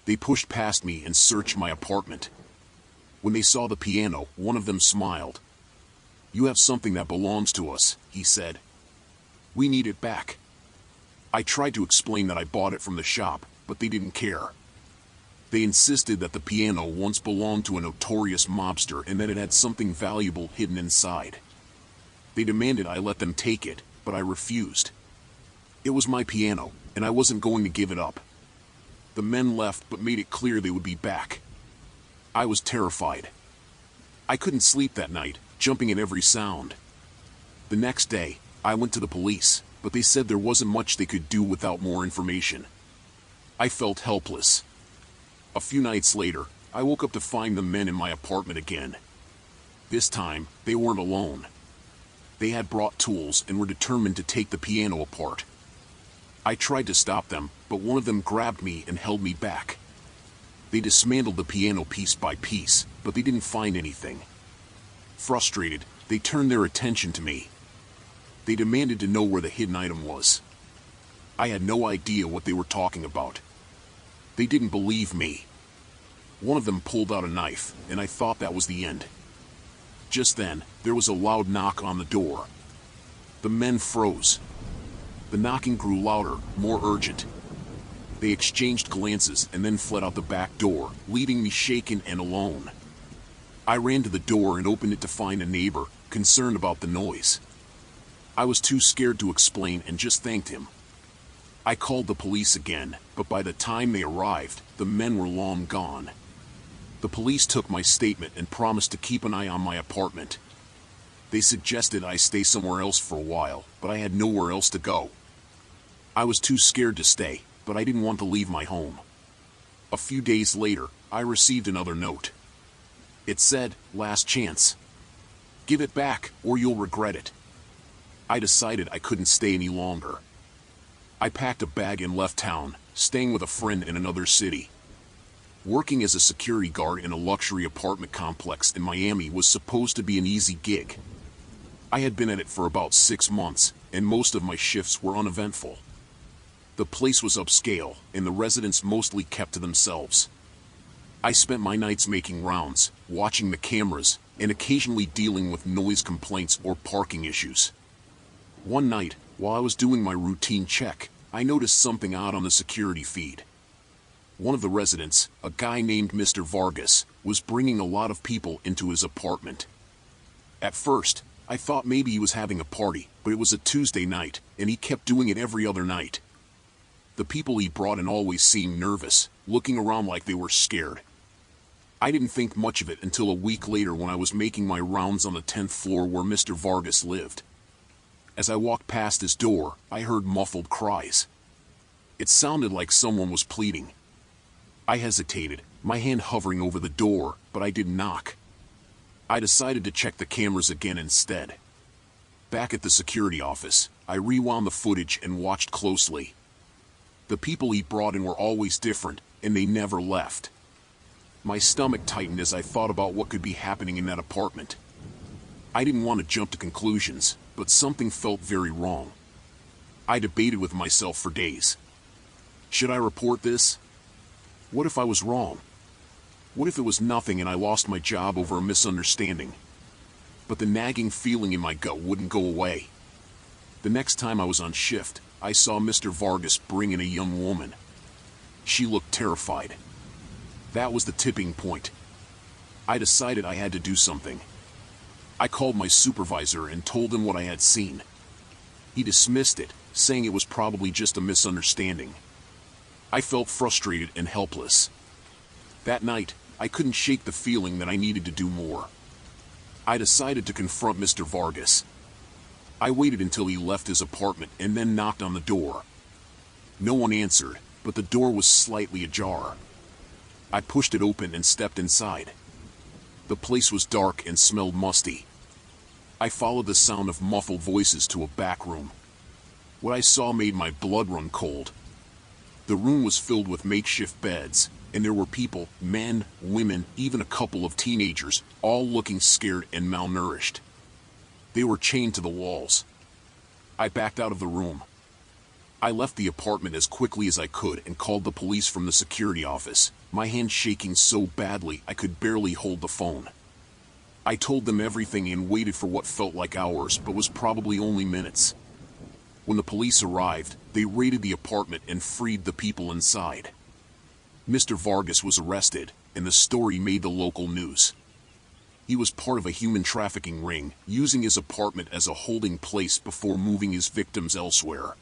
Speaker 1: They pushed past me and searched my apartment. When they saw the piano, one of them smiled. "You have something that belongs to us," he said. "We need it back." I tried to explain that I bought it from the shop, but they didn't care. They insisted that the piano once belonged to a notorious mobster and that it had something valuable hidden inside. They demanded I let them take it, but I refused. It was my piano, and I wasn't going to give it up. The men left but made it clear they would be back. I was terrified. I couldn't sleep that night, jumping at every sound. The next day, I went to the police, but they said there wasn't much they could do without more information. I felt helpless. A few nights later, I woke up to find the men in my apartment again. This time, they weren't alone. They had brought tools and were determined to take the piano apart. I tried to stop them, but one of them grabbed me and held me back. They dismantled the piano piece by piece, but they didn't find anything. Frustrated, they turned their attention to me. They demanded to know where the hidden item was. I had no idea what they were talking about. They didn't believe me. One of them pulled out a knife, and I thought that was the end. Just then, there was a loud knock on the door. The men froze. The knocking grew louder, more urgent. They exchanged glances and then fled out the back door, leaving me shaken and alone. I ran to the door and opened it to find a neighbor, concerned about the noise. I was too scared to explain and just thanked him. I called the police again, but by the time they arrived, the men were long gone. The police took my statement and promised to keep an eye on my apartment. They suggested I stay somewhere else for a while, but I had nowhere else to go. I was too scared to stay, but I didn't want to leave my home. A few days later, I received another note. It said, "Last chance. Give it back, or you'll regret it." I decided I couldn't stay any longer. I packed a bag and left town, staying with a friend in another city. Working as a security guard in a luxury apartment complex in Miami was supposed to be an easy gig. I had been at it for about 6 months, and most of my shifts were uneventful. The place was upscale, and the residents mostly kept to themselves. I spent my nights making rounds, watching the cameras, and occasionally dealing with noise complaints or parking issues. One night, while I was doing my routine check, I noticed something odd on the security feed. One of the residents, a guy named Mr. Vargas, was bringing a lot of people into his apartment. At first, I thought maybe he was having a party, but it was a Tuesday night, and he kept doing it every other night. The people he brought in always seemed nervous, looking around like they were scared. I didn't think much of it until a week later when I was making my rounds on the 10th floor where Mr. Vargas lived. As I walked past his door, I heard muffled cries. It sounded like someone was pleading. I hesitated, my hand hovering over the door, but I didn't knock. I decided to check the cameras again instead. Back at the security office, I rewound the footage and watched closely. The people he brought in were always different, and they never left. My stomach tightened as I thought about what could be happening in that apartment. I didn't want to jump to conclusions, but something felt very wrong. I debated with myself for days. Should I report this? What if I was wrong? What if it was nothing and I lost my job over a misunderstanding? But the nagging feeling in my gut wouldn't go away. The next time I was on shift, I saw Mr. Vargas bring in a young woman. She looked terrified. That was the tipping point. I decided I had to do something. I called my supervisor and told him what I had seen. He dismissed it, saying it was probably just a misunderstanding. I felt frustrated and helpless. That night, I couldn't shake the feeling that I needed to do more. I decided to confront Mr. Vargas. I waited until he left his apartment and then knocked on the door. No one answered, but the door was slightly ajar. I pushed it open and stepped inside. The place was dark and smelled musty. I followed the sound of muffled voices to a back room. What I saw made my blood run cold. The room was filled with makeshift beds, and there were people, men, women, even a couple of teenagers, all looking scared and malnourished. They were chained to the walls. I backed out of the room. I left the apartment as quickly as I could and called the police from the security office, my hand shaking so badly I could barely hold the phone. I told them everything and waited for what felt like hours but was probably only minutes. When the police arrived, they raided the apartment and freed the people inside. Mr. Vargas was arrested, and the story made the local news. He was part of a human trafficking ring, using his apartment as a holding place before moving his victims elsewhere.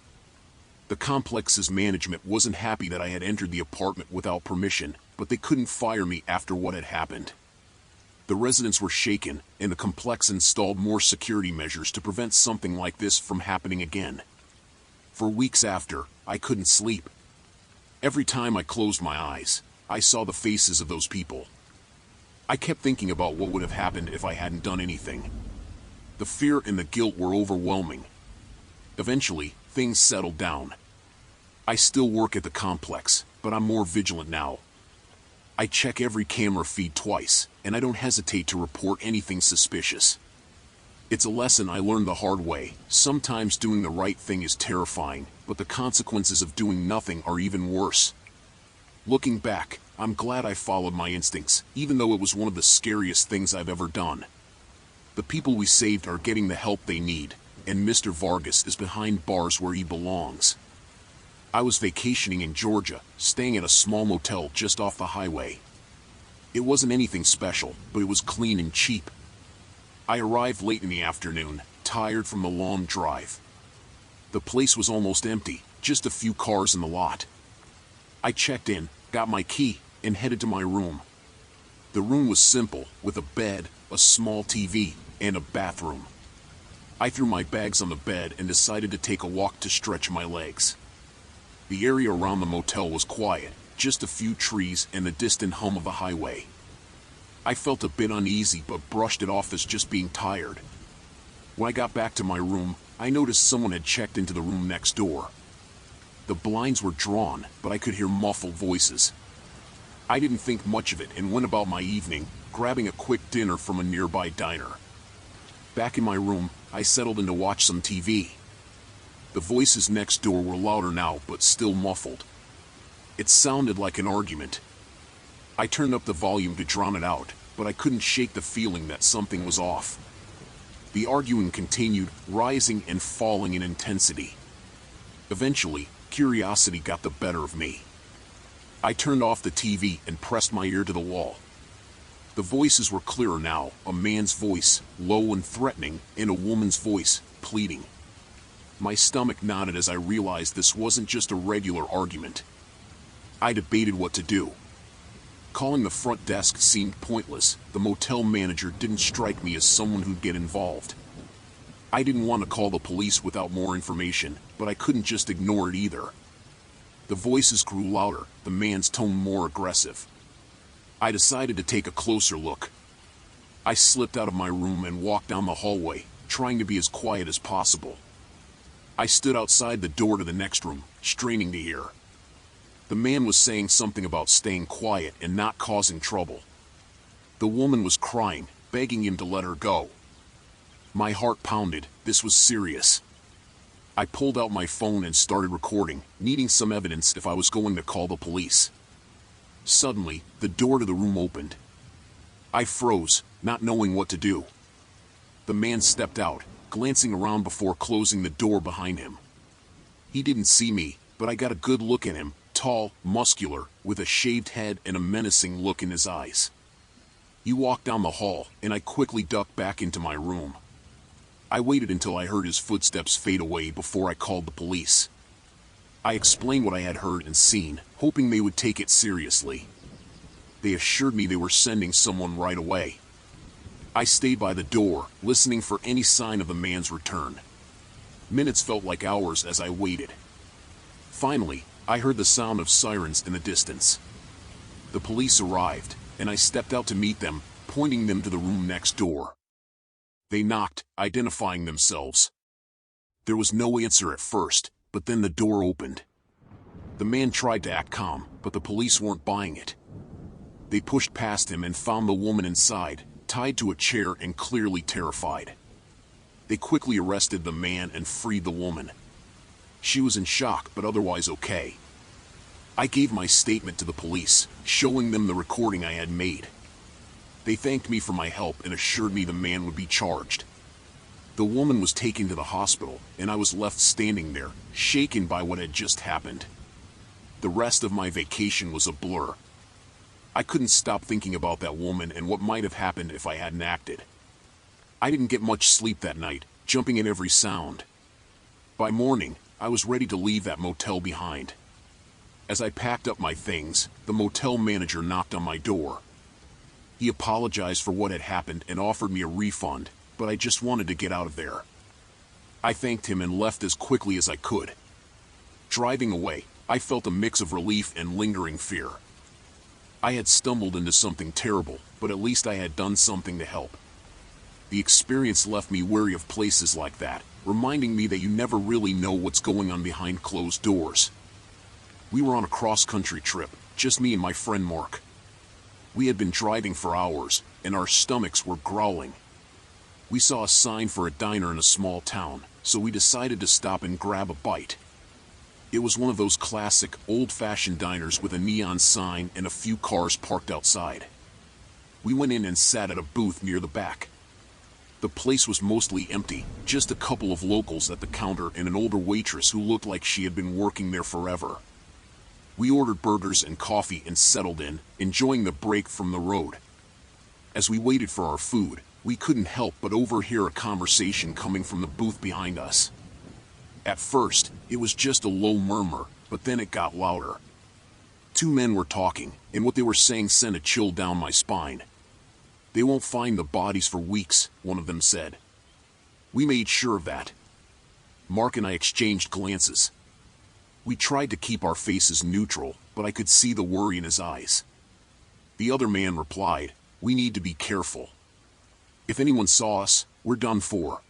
Speaker 1: The complex's management wasn't happy that I had entered the apartment without permission, but they couldn't fire me after what had happened. The residents were shaken, and the complex installed more security measures to prevent something like this from happening again. For weeks after, I couldn't sleep. Every time I closed my eyes, I saw the faces of those people. I kept thinking about what would have happened if I hadn't done anything. The fear and the guilt were overwhelming. Eventually, things settled down. I still work at the complex, but I'm more vigilant now. I check every camera feed twice, and I don't hesitate to report anything suspicious. It's a lesson I learned the hard way. Sometimes doing the right thing is terrifying, but the consequences of doing nothing are even worse. Looking back, I'm glad I followed my instincts, even though it was one of the scariest things I've ever done. The people we saved are getting the help they need, and Mr. Vargas is behind bars where he belongs. I was vacationing in Georgia, staying at a small motel just off the highway. It wasn't anything special, but it was clean and cheap. I arrived late in the afternoon, tired from the long drive. The place was almost empty, just a few cars in the lot. I checked in, got my key, and headed to my room. The room was simple, with a bed, a small TV, and a bathroom. I threw my bags on the bed and decided to take a walk to stretch my legs. The area around the motel was quiet, just a few trees and the distant hum of the highway. I felt a bit uneasy but brushed it off as just being tired. When I got back to my room, I noticed someone had checked into the room next door. The blinds were drawn, but I could hear muffled voices. I didn't think much of it and went about my evening, grabbing a quick dinner from a nearby diner. Back in my room, I settled in to watch some TV. The voices next door were louder now, but still muffled. It sounded like an argument. I turned up the volume to drown it out, but I couldn't shake the feeling that something was off. The arguing continued, rising and falling in intensity. Eventually, curiosity got the better of me. I turned off the TV and pressed my ear to the wall. The voices were clearer now, a man's voice, low and threatening, and a woman's voice, pleading. My stomach knotted as I realized this wasn't just a regular argument. I debated what to do. Calling the front desk seemed pointless. The motel manager didn't strike me as someone who'd get involved. I didn't want to call the police without more information, but I couldn't just ignore it either. The voices grew louder, the man's tone more aggressive. I decided to take a closer look. I slipped out of my room and walked down the hallway, trying to be as quiet as possible. I stood outside the door to the next room, straining to hear. The man was saying something about staying quiet and not causing trouble. The woman was crying, begging him to let her go. My heart pounded. This was serious. I pulled out my phone and started recording, needing some evidence if I was going to call the police. Suddenly, the door to the room opened. I froze, not knowing what to do. The man stepped out, glancing around before closing the door behind him. He didn't see me, but I got a good look at him, tall, muscular, with a shaved head and a menacing look in his eyes. He walked down the hall, and I quickly ducked back into my room. I waited until I heard his footsteps fade away before I called the police. I explained what I had heard and seen, hoping they would take it seriously. They assured me they were sending someone right away. I stayed by the door, listening for any sign of the man's return. Minutes felt like hours as I waited. Finally, I heard the sound of sirens in the distance. The police arrived, and I stepped out to meet them, pointing them to the room next door. They knocked, identifying themselves. There was no answer at first, but then the door opened. The man tried to act calm, but the police weren't buying it. They pushed past him and found the woman inside, tied to a chair and clearly terrified. They quickly arrested the man and freed the woman. She was in shock, but otherwise okay. I gave my statement to the police, showing them the recording I had made. They thanked me for my help and assured me the man would be charged. The woman was taken to the hospital, and I was left standing there, shaken by what had just happened. The rest of my vacation was a blur. I couldn't stop thinking about that woman and what might have happened if I hadn't acted. I didn't get much sleep that night, jumping at every sound. By morning, I was ready to leave that motel behind. As I packed up my things, the motel manager knocked on my door. He apologized for what had happened and offered me a refund, but I just wanted to get out of there. I thanked him and left as quickly as I could. Driving away, I felt a mix of relief and lingering fear. I had stumbled into something terrible, but at least I had done something to help. The experience left me wary of places like that, reminding me that you never really know what's going on behind closed doors. We were on a cross-country trip, just me and my friend Mark. We had been driving for hours, and our stomachs were growling. We saw a sign for a diner in a small town, so we decided to stop and grab a bite. It was one of those classic, old-fashioned diners with a neon sign and a few cars parked outside. We went in and sat at a booth near the back. The place was mostly empty, just a couple of locals at the counter and an older waitress who looked like she had been working there forever. We ordered burgers and coffee and settled in, enjoying the break from the road. As we waited for our food, we couldn't help but overhear a conversation coming from the booth behind us. At first, it was just a low murmur, but then it got louder. Two men were talking, and what they were saying sent a chill down my spine. "They won't find the bodies for weeks," one of them said. We made sure of that. Mark and I exchanged glances. We tried to keep our faces neutral, but I could see the worry in his eyes. The other man replied, "We need to be careful. If anyone saw us, we're done for."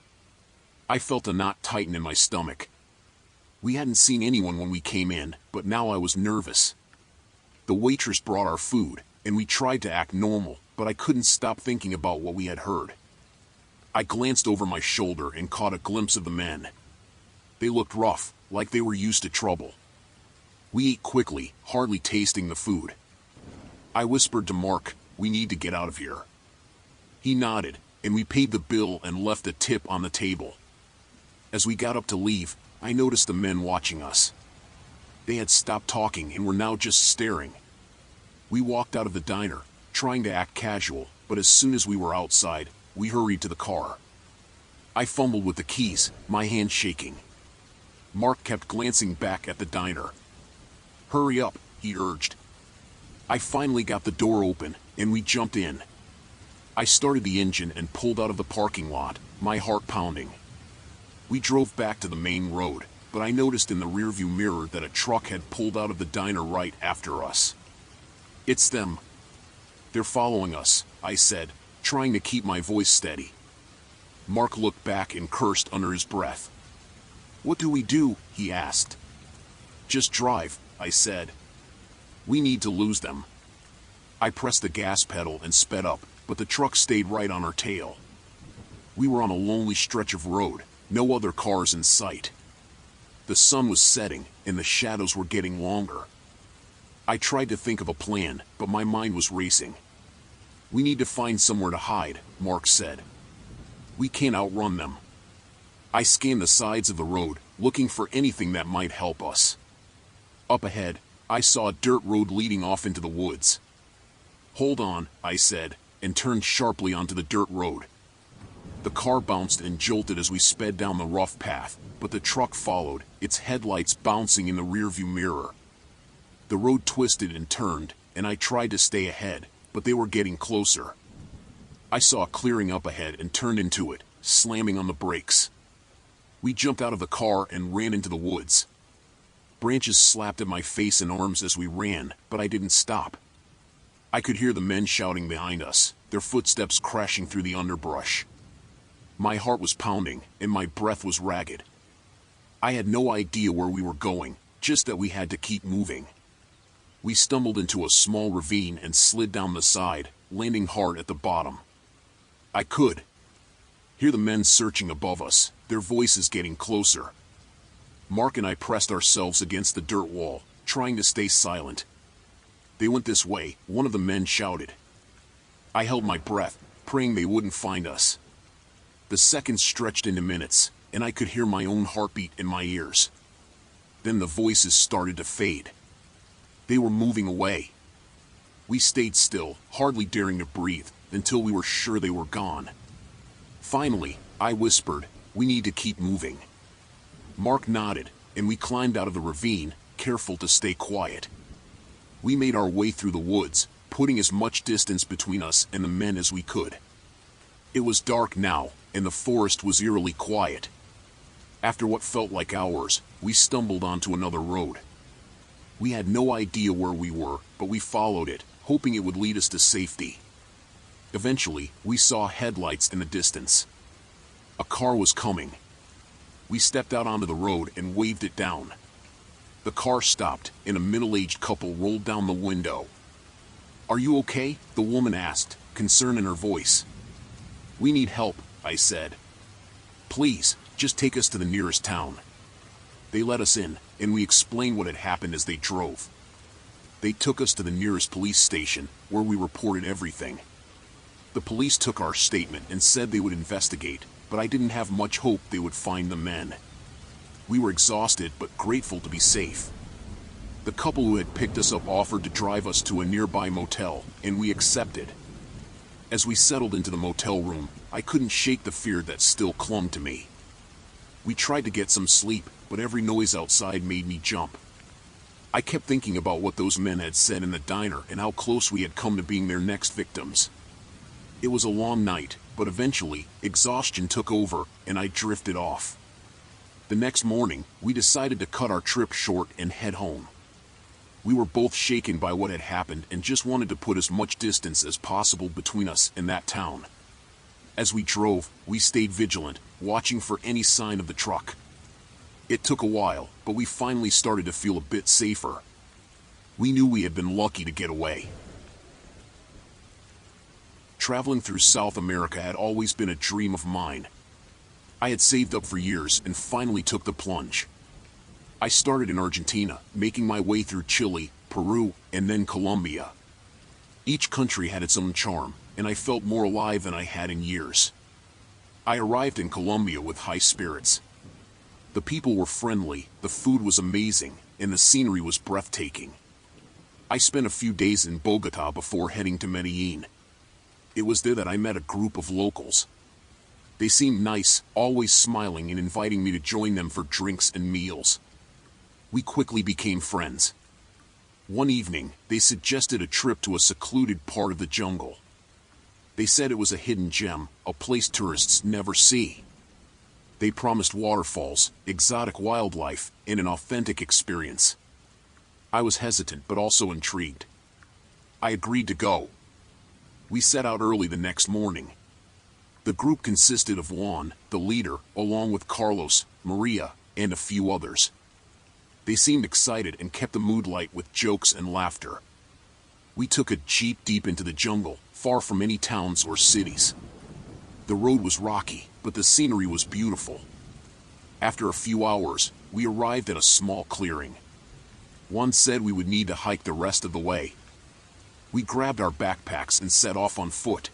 Speaker 1: I felt a knot tighten in my stomach. We hadn't seen anyone when we came in, but now I was nervous. The waitress brought our food, and we tried to act normal, but I couldn't stop thinking about what we had heard. I glanced over my shoulder and caught a glimpse of the men. They looked rough, like they were used to trouble. We ate quickly, hardly tasting the food. I whispered to Mark, "We need to get out of here." He nodded, and we paid the bill and left a tip on the table. As we got up to leave, I noticed the men watching us. They had stopped talking and were now just staring. We walked out of the diner, trying to act casual, but as soon as we were outside, we hurried to the car. I fumbled with the keys, my hand shaking. Mark kept glancing back at the diner. "Hurry up," he urged. I finally got the door open, and we jumped in. I started the engine and pulled out of the parking lot, my heart pounding. We drove back to the main road, but I noticed in the rearview mirror that a truck had pulled out of the diner right after us. "It's them. They're following us," I said, trying to keep my voice steady. Mark looked back and cursed under his breath. "What do we do?" he asked. "Just drive," I said. "We need to lose them." I pressed the gas pedal and sped up, but the truck stayed right on our tail. We were on a lonely stretch of road, no other cars in sight. The sun was setting, and the shadows were getting longer. I tried to think of a plan, but my mind was racing. "We need to find somewhere to hide," Mark said. "We can't outrun them." I scanned the sides of the road, looking for anything that might help us. Up ahead, I saw a dirt road leading off into the woods. "Hold on," I said, and turned sharply onto the dirt road. The car bounced and jolted as we sped down the rough path, but the truck followed, its headlights bouncing in the rearview mirror. The road twisted and turned, and I tried to stay ahead, but they were getting closer. I saw a clearing up ahead and turned into it, slamming on the brakes. We jumped out of the car and ran into the woods. Branches slapped at my face and arms as we ran, but I didn't stop. I could hear the men shouting behind us, their footsteps crashing through the underbrush. My heart was pounding, and my breath was ragged. I had no idea where we were going, just that we had to keep moving. We stumbled into a small ravine and slid down the side, landing hard at the bottom. I could hear the men searching above us, their voices getting closer. Mark and I pressed ourselves against the dirt wall, trying to stay silent. "They went this way," one of the men shouted. I held my breath, praying they wouldn't find us. The seconds stretched into minutes, and I could hear my own heartbeat in my ears. Then the voices started to fade. They were moving away. We stayed still, hardly daring to breathe, until we were sure they were gone. Finally, I whispered, "We need to keep moving." Mark nodded, and we climbed out of the ravine, careful to stay quiet. We made our way through the woods, putting as much distance between us and the men as we could. It was dark now, and the forest was eerily quiet. After what felt like hours, we stumbled onto another road. We had no idea where we were, but we followed it, hoping it would lead us to safety. Eventually, we saw headlights in the distance. A car was coming. We stepped out onto the road and waved it down. The car stopped, and a middle-aged couple rolled down the window. "Are you okay?" the woman asked, concern in her voice. "We need help," I said. "Please, just take us to the nearest town." They let us in, and we explained what had happened as they drove. They took us to the nearest police station, where we reported everything. The police took our statement and said they would investigate, but I didn't have much hope they would find the men. We were exhausted but grateful to be safe. The couple who had picked us up offered to drive us to a nearby motel, and we accepted. As we settled into the motel room, I couldn't shake the fear that still clung to me. We tried to get some sleep, but every noise outside made me jump. I kept thinking about what those men had said in the diner and how close we had come to being their next victims. It was a long night, but eventually, exhaustion took over, and I drifted off. The next morning, we decided to cut our trip short and head home. We were both shaken by what had happened and just wanted to put as much distance as possible between us and that town. As we drove, we stayed vigilant, watching for any sign of the truck. It took a while, but we finally started to feel a bit safer. We knew we had been lucky to get away. Traveling through South America had always been a dream of mine. I had saved up for years and finally took the plunge. I started in Argentina, making my way through Chile, Peru, and then Colombia. Each country had its own charm, and I felt more alive than I had in years. I arrived in Colombia with high spirits. The people were friendly, the food was amazing, and the scenery was breathtaking. I spent a few days in Bogota before heading to Medellin. It was there that I met a group of locals. They seemed nice, always smiling and inviting me to join them for drinks and meals. We quickly became friends. One evening, they suggested a trip to a secluded part of the jungle. They said it was a hidden gem, a place tourists never see. They promised waterfalls, exotic wildlife, and an authentic experience. I was hesitant but also intrigued. I agreed to go. We set out early the next morning. The group consisted of Juan, the leader, along with Carlos, Maria, and a few others. They seemed excited and kept the mood light with jokes and laughter. We took a jeep deep into the jungle, far from any towns or cities. The road was rocky, but the scenery was beautiful. After a few hours, we arrived at a small clearing. Juan said we would need to hike the rest of the way. We grabbed our backpacks and set off on foot.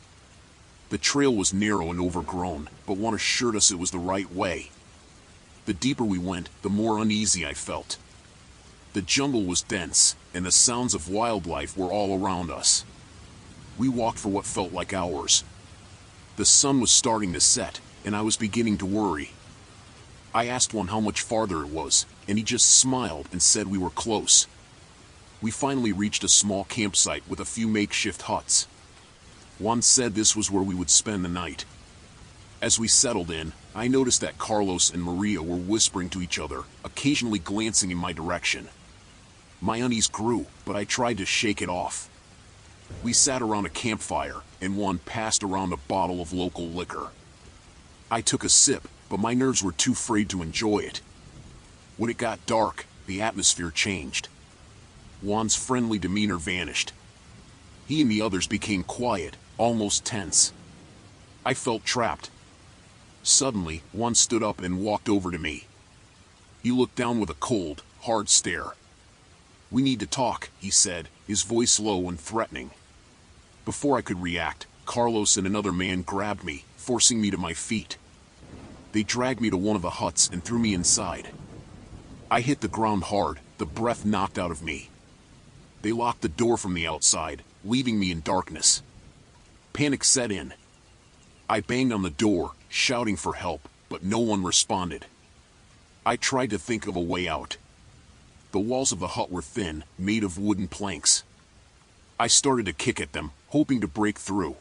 Speaker 1: The trail was narrow and overgrown, but Juan assured us it was the right way. The deeper we went, the more uneasy I felt. The jungle was dense, and the sounds of wildlife were all around us. We walked for what felt like hours. The sun was starting to set, and I was beginning to worry. I asked Juan how much farther it was, and he just smiled and said we were close. We finally reached a small campsite with a few makeshift huts. Juan said this was where we would spend the night. As we settled in, I noticed that Carlos and Maria were whispering to each other, occasionally glancing in my direction. My unease grew, but I tried to shake it off. We sat around a campfire, and one passed around a bottle of local liquor. I took a sip, but my nerves were too frayed to enjoy it. When it got dark, the atmosphere changed. Juan's friendly demeanor vanished. He and the others became quiet, almost tense. I felt trapped. Suddenly, Juan stood up and walked over to me. He looked down with a cold, hard stare. "We need to talk," he said, his voice low and threatening. Before I could react, Carlos and another man grabbed me, forcing me to my feet. They dragged me to one of the huts and threw me inside. I hit the ground hard, the breath knocked out of me. They locked the door from the outside, leaving me in darkness. Panic set in. I banged on the door, shouting for help, but no one responded. I tried to think of a way out. The walls of the hut were thin, made of wooden planks. I started to kick at them, hoping to break through.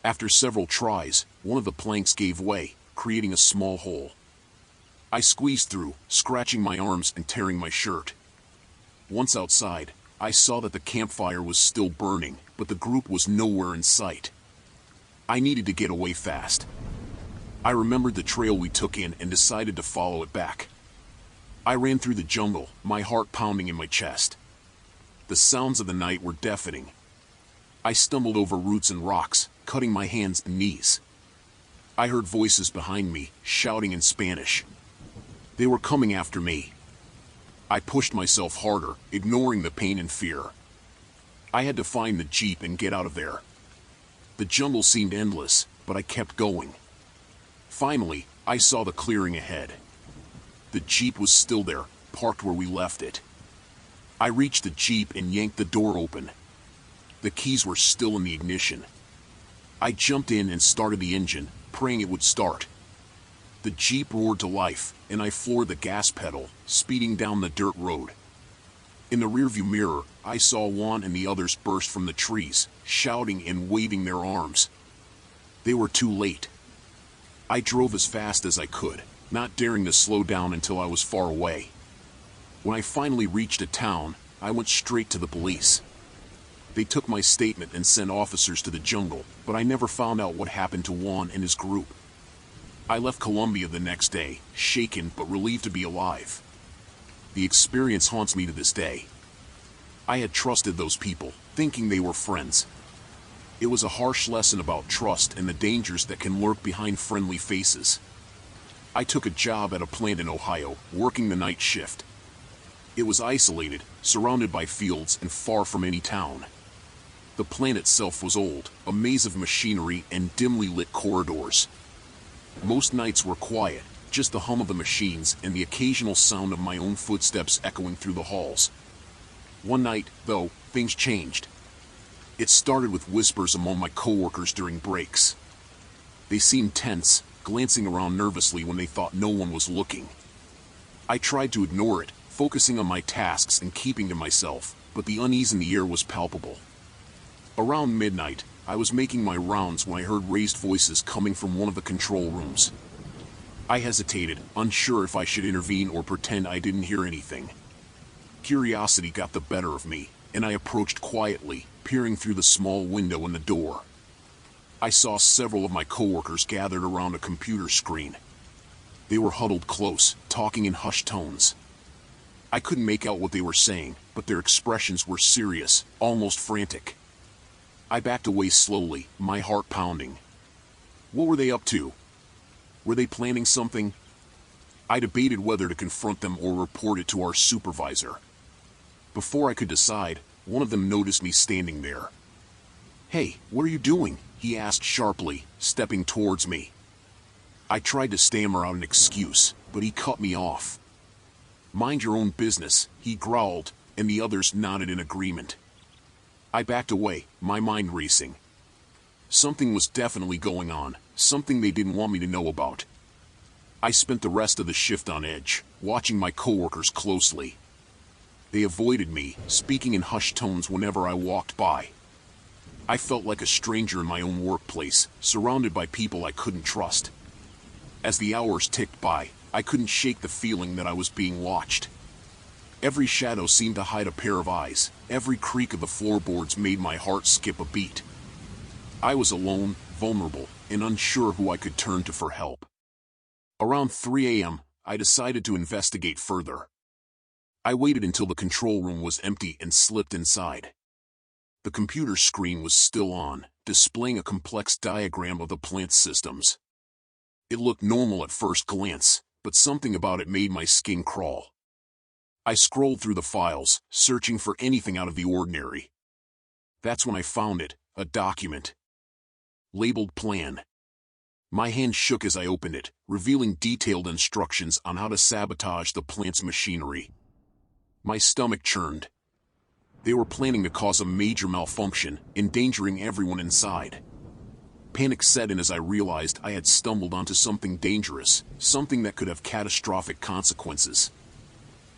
Speaker 1: After several tries, one of the planks gave way, creating a small hole. I squeezed through, scratching my arms and tearing my shirt. Once outside, I saw that the campfire was still burning, but the group was nowhere in sight. I needed to get away fast. I remembered the trail we took in and decided to follow it back. I ran through the jungle, my heart pounding in my chest. The sounds of the night were deafening. I stumbled over roots and rocks, cutting my hands and knees. I heard voices behind me, shouting in Spanish. They were coming after me. I pushed myself harder, ignoring the pain and fear. I had to find the jeep and get out of there. The jungle seemed endless, but I kept going. Finally, I saw the clearing ahead. The jeep was still there, parked where we left it. I reached the jeep and yanked the door open. The keys were still in the ignition. I jumped in and started the engine, praying it would start. The jeep roared to life, and I floored the gas pedal, speeding down the dirt road. In the rearview mirror, I saw Juan and the others burst from the trees, shouting and waving their arms. They were too late. I drove as fast as I could, not daring to slow down until I was far away. When I finally reached a town, I went straight to the police. They took my statement and sent officers to the jungle, but I never found out what happened to Juan and his group. I left Colombia the next day, shaken but relieved to be alive. The experience haunts me to this day. I had trusted those people, thinking they were friends. It was a harsh lesson about trust and the dangers that can lurk behind friendly faces. I took a job at a plant in Ohio, working the night shift. It was isolated, surrounded by fields and far from any town. The plant itself was old, a maze of machinery and dimly lit corridors. Most nights were quiet, just the hum of the machines and the occasional sound of my own footsteps echoing through the halls. One night, though, things changed. It started with whispers among my coworkers during breaks. They seemed tense, glancing around nervously when they thought no one was looking. I tried to ignore it, focusing on my tasks and keeping to myself, but the unease in the air was palpable. Around midnight, I was making my rounds when I heard raised voices coming from one of the control rooms. I hesitated, unsure if I should intervene or pretend I didn't hear anything. Curiosity got the better of me, and I approached quietly, peering through the small window in the door. I saw several of my coworkers gathered around a computer screen. They were huddled close, talking in hushed tones. I couldn't make out what they were saying, but their expressions were serious, almost frantic. I backed away slowly, my heart pounding. What were they up to? Were they planning something? I debated whether to confront them or report it to our supervisor. Before I could decide, one of them noticed me standing there. "Hey, what are you doing?" he asked sharply, stepping towards me. I tried to stammer out an excuse, but he cut me off. "Mind your own business," he growled, and the others nodded in agreement. I backed away, my mind racing. Something was definitely going on, something they didn't want me to know about. I spent the rest of the shift on edge, watching my coworkers closely. They avoided me, speaking in hushed tones whenever I walked by. I felt like a stranger in my own workplace, surrounded by people I couldn't trust. As the hours ticked by, I couldn't shake the feeling that I was being watched. Every shadow seemed to hide a pair of eyes. Every creak of the floorboards made my heart skip a beat. I was alone, vulnerable, and unsure who I could turn to for help. Around 3 a.m., I decided to investigate further. I waited until the control room was empty and slipped inside. The computer screen was still on, displaying a complex diagram of the plant's systems. It looked normal at first glance, but something about it made my skin crawl. I scrolled through the files, searching for anything out of the ordinary. That's when I found it, a document. Labeled Plan. My hand shook as I opened it, revealing detailed instructions on how to sabotage the plant's machinery. My stomach churned. They were planning to cause a major malfunction, endangering everyone inside. Panic set in as I realized I had stumbled onto something dangerous, something that could have catastrophic consequences.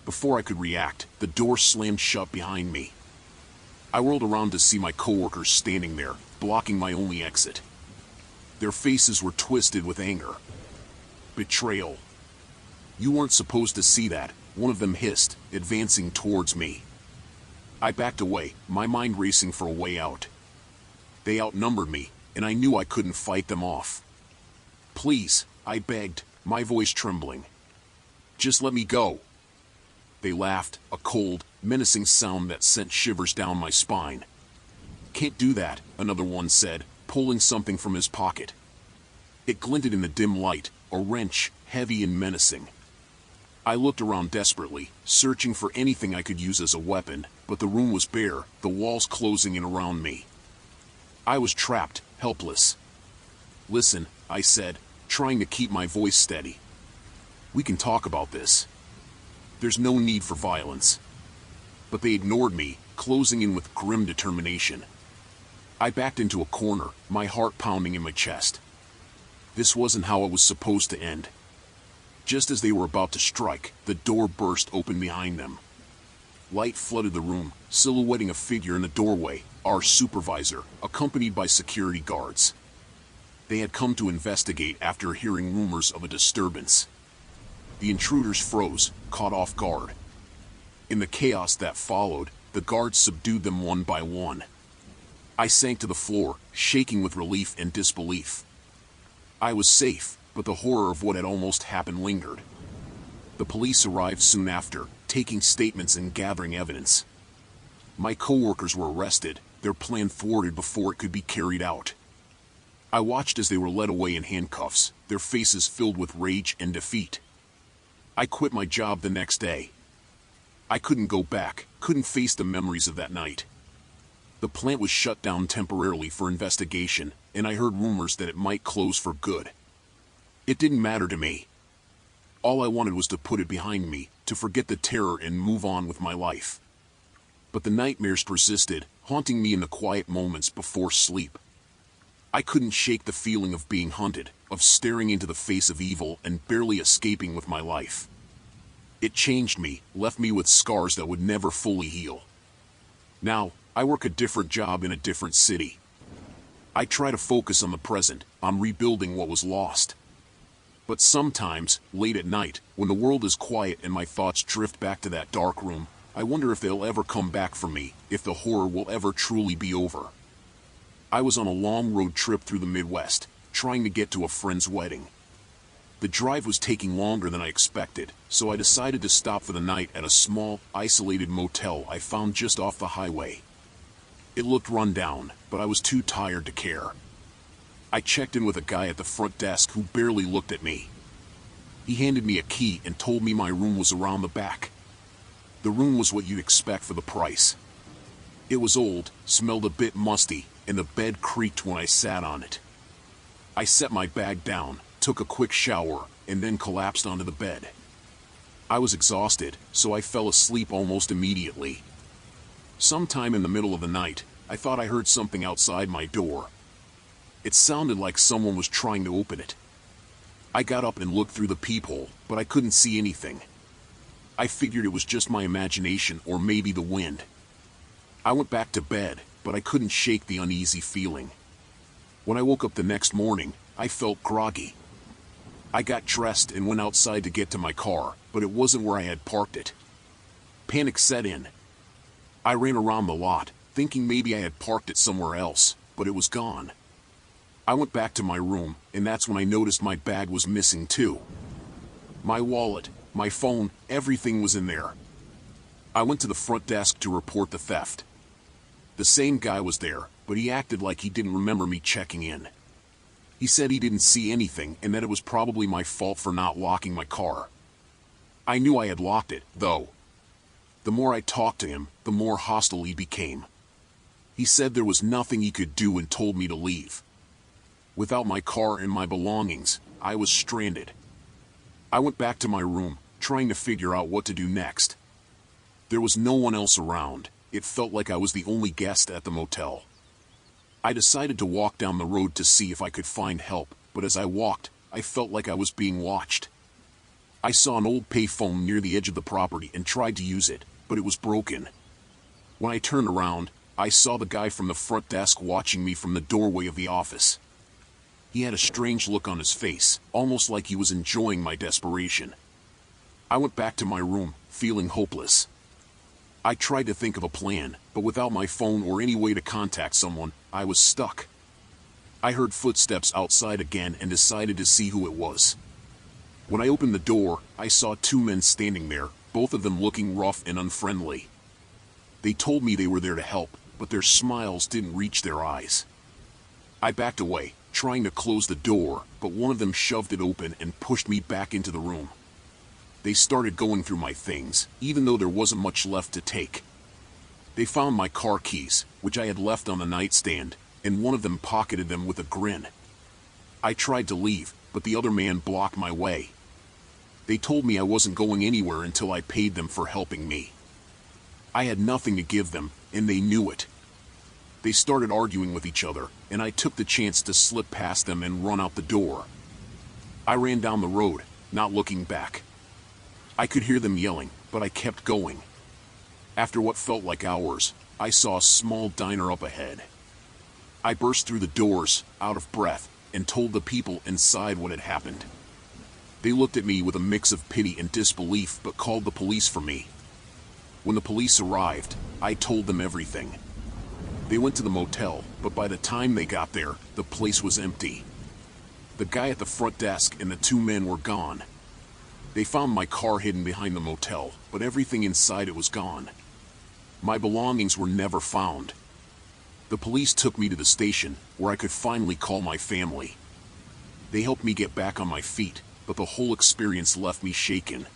Speaker 1: Before I could react, the door slammed shut behind me. I whirled around to see my coworkers standing there, blocking my only exit. Their faces were twisted with anger. Betrayal. "You weren't supposed to see that," one of them hissed, advancing towards me. I backed away, my mind racing for a way out. They outnumbered me, and I knew I couldn't fight them off. "Please," I begged, my voice trembling. "Just let me go." They laughed, a cold, menacing sound that sent shivers down my spine. "Can't do that," another one said, pulling something from his pocket. It glinted in the dim light, a wrench, heavy and menacing. I looked around desperately, searching for anything I could use as a weapon, but the room was bare, the walls closing in around me. I was trapped, helpless. "Listen," I said, trying to keep my voice steady. "We can talk about this. There's no need for violence." But they ignored me, closing in with grim determination. I backed into a corner, my heart pounding in my chest. This wasn't how it was supposed to end. Just as they were about to strike, the door burst open behind them. Light flooded the room, silhouetting a figure in the doorway, our supervisor, accompanied by security guards. They had come to investigate after hearing rumors of a disturbance. The intruders froze, caught off guard. In the chaos that followed, the guards subdued them one by one. I sank to the floor, shaking with relief and disbelief. I was safe, but the horror of what had almost happened lingered. The police arrived soon after, taking statements and gathering evidence. My coworkers were arrested, their plan thwarted before it could be carried out. I watched as they were led away in handcuffs, their faces filled with rage and defeat. I quit my job the next day. I couldn't go back, couldn't face the memories of that night. The plant was shut down temporarily for investigation, and I heard rumors that it might close for good. It didn't matter to me. All I wanted was to put it behind me, to forget the terror and move on with my life. But the nightmares persisted, haunting me in the quiet moments before sleep. I couldn't shake the feeling of being hunted, of staring into the face of evil and barely escaping with my life. It changed me, left me with scars that would never fully heal. Now, I work a different job in a different city. I try to focus on the present, on rebuilding what was lost. But sometimes, late at night, when the world is quiet and my thoughts drift back to that dark room, I wonder if they'll ever come back for me, if the horror will ever truly be over. I was on a long road trip through the Midwest, trying to get to a friend's wedding. The drive was taking longer than I expected, so I decided to stop for the night at a small, isolated motel I found just off the highway. It looked run down, but I was too tired to care. I checked in with a guy at the front desk who barely looked at me. He handed me a key and told me my room was around the back. The room was what you'd expect for the price. It was old, smelled a bit musty, and the bed creaked when I sat on it. I set my bag down, took a quick shower, and then collapsed onto the bed. I was exhausted, so I fell asleep almost immediately. Sometime in the middle of the night, I thought I heard something outside my door. It sounded like someone was trying to open it. I got up and looked through the peephole, but I couldn't see anything. I figured it was just my imagination or maybe the wind. I went back to bed, but I couldn't shake the uneasy feeling. When I woke up the next morning, I felt groggy. I got dressed and went outside to get to my car, but it wasn't where I had parked it. Panic set in. I ran around the lot, thinking maybe I had parked it somewhere else, but it was gone. I went back to my room, and that's when I noticed my bag was missing too. My wallet, my phone, everything was in there. I went to the front desk to report the theft. The same guy was there, but he acted like he didn't remember me checking in. He said he didn't see anything and that it was probably my fault for not locking my car. I knew I had locked it, though. The more I talked to him, the more hostile he became. He said there was nothing he could do and told me to leave. Without my car and my belongings, I was stranded. I went back to my room, trying to figure out what to do next. There was no one else around. It felt like I was the only guest at the motel. I decided to walk down the road to see if I could find help, but as I walked, I felt like I was being watched. I saw an old payphone near the edge of the property and tried to use it, but it was broken. When I turned around, I saw the guy from the front desk watching me from the doorway of the office. He had a strange look on his face, almost like he was enjoying my desperation. I went back to my room, feeling hopeless. I tried to think of a plan, but without my phone or any way to contact someone, I was stuck. I heard footsteps outside again and decided to see who it was. When I opened the door, I saw two men standing there, both of them looking rough and unfriendly. They told me they were there to help, but their smiles didn't reach their eyes. I backed away, trying to close the door, but one of them shoved it open and pushed me back into the room. They started going through my things, even though there wasn't much left to take. They found my car keys, which I had left on the nightstand, and one of them pocketed them with a grin. I tried to leave, but the other man blocked my way. They told me I wasn't going anywhere until I paid them for helping me. I had nothing to give them, and they knew it. They started arguing with each other, and I took the chance to slip past them and run out the door. I ran down the road, not looking back. I could hear them yelling, but I kept going. After what felt like hours, I saw a small diner up ahead. I burst through the doors, out of breath, and told the people inside what had happened. They looked at me with a mix of pity and disbelief, but called the police for me. When the police arrived, I told them everything. They went to the motel, but by the time they got there, the place was empty. The guy at the front desk and the two men were gone. They found my car hidden behind the motel, but everything inside it was gone. My belongings were never found. The police took me to the station, where I could finally call my family. They helped me get back on my feet, but the whole experience left me shaken.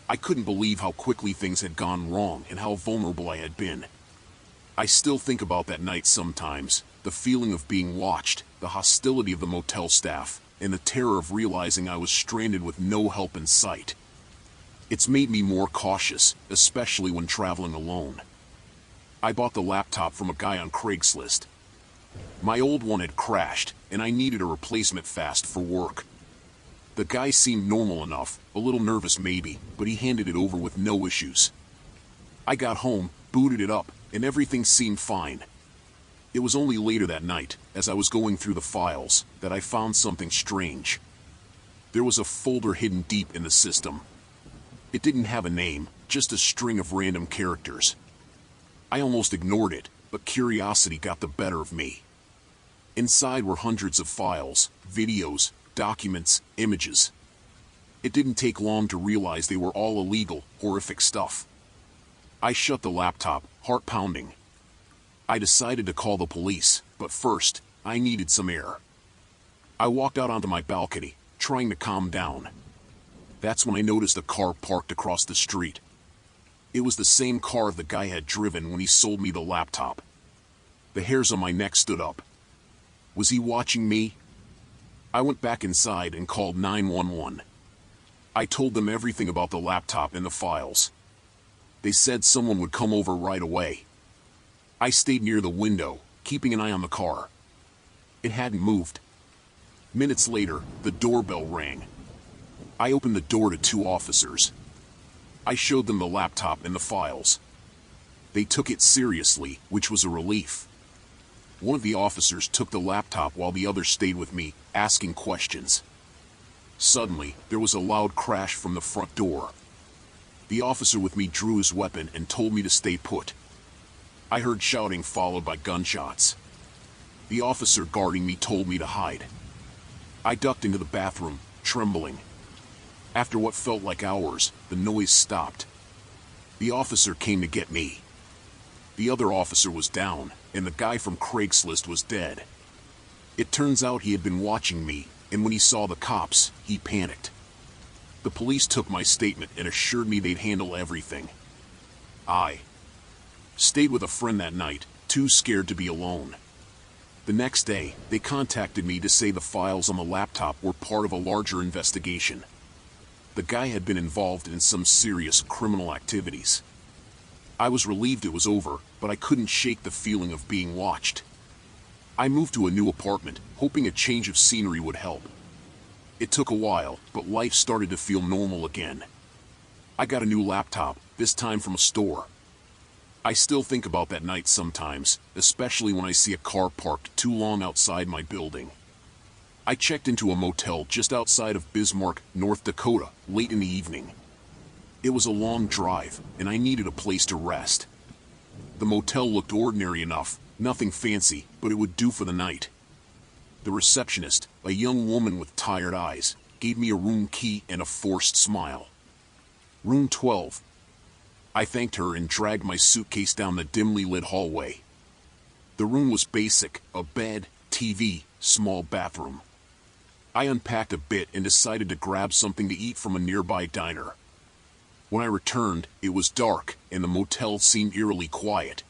Speaker 1: I couldn't believe how quickly things had gone wrong and how vulnerable I had been. I still think about that night sometimes, the feeling of being watched, the hostility of the motel staff, and the terror of realizing I was stranded with no help in sight. It's made me more cautious, especially when traveling alone. I bought the laptop from a guy on Craigslist. My old one had crashed, and I needed a replacement fast for work. The guy seemed normal enough, a little nervous maybe, but he handed it over with no issues. I got home, booted it up, and everything seemed fine. It was only later that night, as I was going through the files, that I found something strange. There was a folder hidden deep in the system. It didn't have a name, just a string of random characters. I almost ignored it, but curiosity got the better of me. Inside were hundreds of files, videos, documents, images. It didn't take long to realize they were all illegal, horrific stuff. I shut the laptop, heart pounding. I decided to call the police, but first, I needed some air. I walked out onto my balcony, trying to calm down. That's when I noticed a car parked across the street. It was the same car the guy had driven when he sold me the laptop. The hairs on my neck stood up. Was he watching me? I went back inside and called 911. I told them everything about the laptop and the files. They said someone would come over right away. I stayed near the window, keeping an eye on the car. It hadn't moved. Minutes later, the doorbell rang. I opened the door to two officers. I showed them the laptop and the files. They took it seriously, which was a relief. One of the officers took the laptop while the other stayed with me, asking questions. Suddenly, there was a loud crash from the front door. The officer with me drew his weapon and told me to stay put. I heard shouting followed by gunshots. The officer guarding me told me to hide. I ducked into the bathroom, trembling. After what felt like hours, the noise stopped. The officer came to get me. The other officer was down, and the guy from Craigslist was dead. It turns out he had been watching me, and when he saw the cops, he panicked. The police took my statement and assured me they'd handle everything. I stayed with a friend that night, too scared to be alone. The next day, they contacted me to say the files on the laptop were part of a larger investigation. The guy had been involved in some serious criminal activities. I was relieved it was over, but I couldn't shake the feeling of being watched. I moved to a new apartment, hoping a change of scenery would help. It took a while, but life started to feel normal again. I got a new laptop, this time from a store. I still think about that night sometimes, especially when I see a car parked too long outside my building. I checked into a motel just outside of Bismarck, North Dakota, late in the evening. It was a long drive, and I needed a place to rest. The motel looked ordinary enough, nothing fancy, but it would do for the night. The receptionist, a young woman with tired eyes, gave me a room key and a forced smile. Room 12. I thanked her and dragged my suitcase down the dimly lit hallway. The room was basic, a bed, TV, small bathroom. I unpacked a bit and decided to grab something to eat from a nearby diner. When I returned, it was dark, and the motel seemed eerily quiet.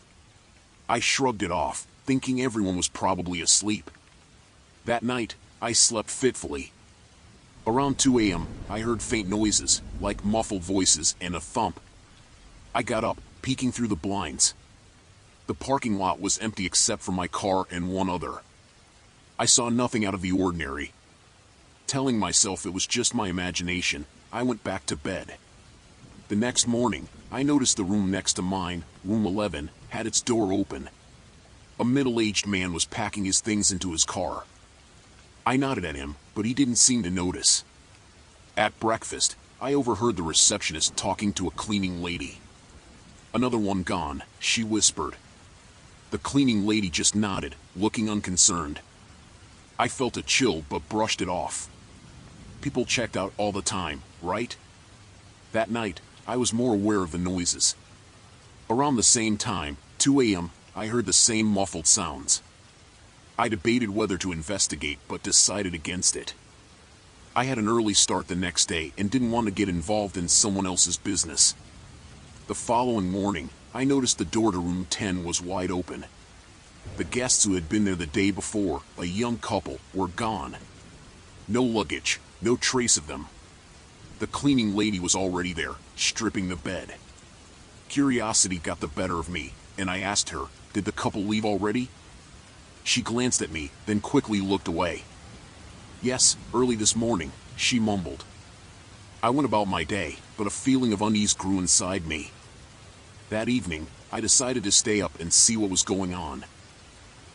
Speaker 1: I shrugged it off, thinking everyone was probably asleep. That night, I slept fitfully. Around 2 a.m., I heard faint noises, like muffled voices and a thump. I got up, peeking through the blinds. The parking lot was empty except for my car and one other. I saw nothing out of the ordinary. Telling myself it was just my imagination, I went back to bed. The next morning, I noticed the room next to mine, room 11, had its door open. A middle-aged man was packing his things into his car. I nodded at him, but he didn't seem to notice. At breakfast, I overheard the receptionist talking to a cleaning lady. "Another one gone," she whispered. The cleaning lady just nodded, looking unconcerned. I felt a chill but brushed it off. People checked out all the time, right? That night, I was more aware of the noises. Around the same time, 2 a.m., I heard the same muffled sounds. I debated whether to investigate but decided against it. I had an early start the next day and didn't want to get involved in someone else's business. The following morning, I noticed the door to room 10 was wide open. The guests who had been there the day before, a young couple, were gone. No luggage, no trace of them. The cleaning lady was already there, stripping the bed. Curiosity got the better of me, and I asked her, "Did the couple leave already?" She glanced at me, then quickly looked away. "Yes, early this morning," she mumbled. I went about my day, but a feeling of unease grew inside me. That evening, I decided to stay up and see what was going on.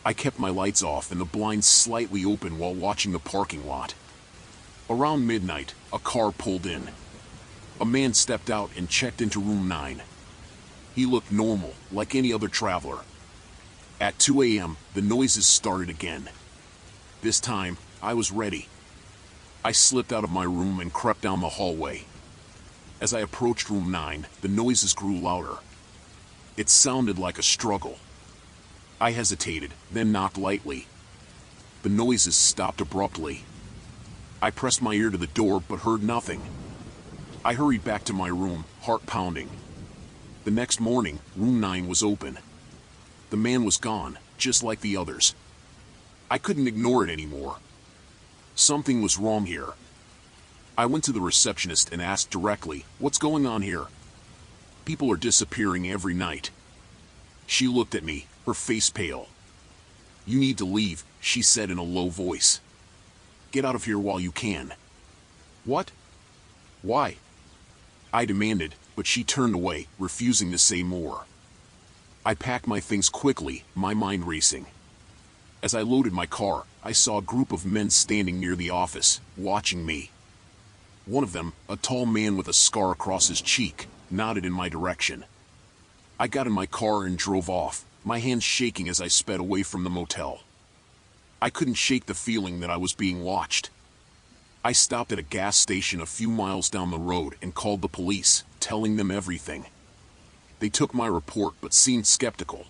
Speaker 1: I kept my lights off and the blinds slightly open while watching the parking lot. Around midnight, a car pulled in. A man stepped out and checked into room 9. He looked normal, like any other traveler. At 2 a.m., the noises started again. This time, I was ready. I slipped out of my room and crept down the hallway. As I approached room 9, the noises grew louder. It sounded like a struggle. I hesitated, then knocked lightly. The noises stopped abruptly. I pressed my ear to the door but heard nothing. I hurried back to my room, heart pounding. The next morning, room 9 was open. The man was gone, just like the others. I couldn't ignore it anymore. Something was wrong here. I went to the receptionist and asked directly, "What's going on here? People are disappearing every night." She looked at me, her face pale. "You need to leave," she said in a low voice. "Get out of here while you can." "What? Why?" I demanded, but she turned away, refusing to say more. I packed my things quickly, my mind racing. As I loaded my car, I saw a group of men standing near the office, watching me. One of them, a tall man with a scar across his cheek, nodded in my direction. I got in my car and drove off, my hands shaking as I sped away from the motel. I couldn't shake the feeling that I was being watched. I stopped at a gas station a few miles down the road and called the police, telling them everything. They took my report but seemed skeptical.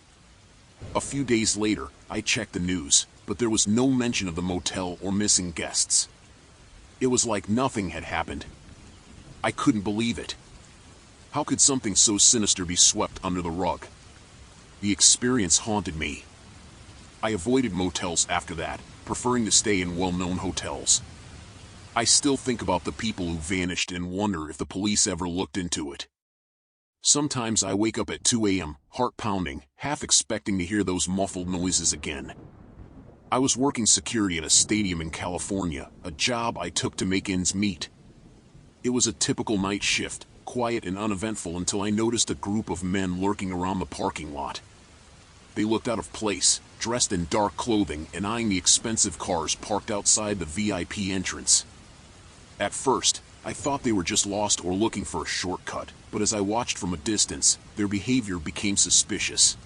Speaker 1: A few days later, I checked the news, but there was no mention of the motel or missing guests. It was like nothing had happened. I couldn't believe it. How could something so sinister be swept under the rug? The experience haunted me. I avoided motels after that, preferring to stay in well-known hotels. I still think about the people who vanished and wonder if the police ever looked into it. Sometimes I wake up at 2 a.m., heart pounding, half expecting to hear those muffled noises again. I was working security at a stadium in California, a job I took to make ends meet. It was a typical night shift, quiet and uneventful until I noticed a group of men lurking around the parking lot. They looked out of place, dressed in dark clothing and eyeing the expensive cars parked outside the VIP entrance. At first, I thought they were just lost or looking for a shortcut, but as I watched from a distance, their behavior became suspicious.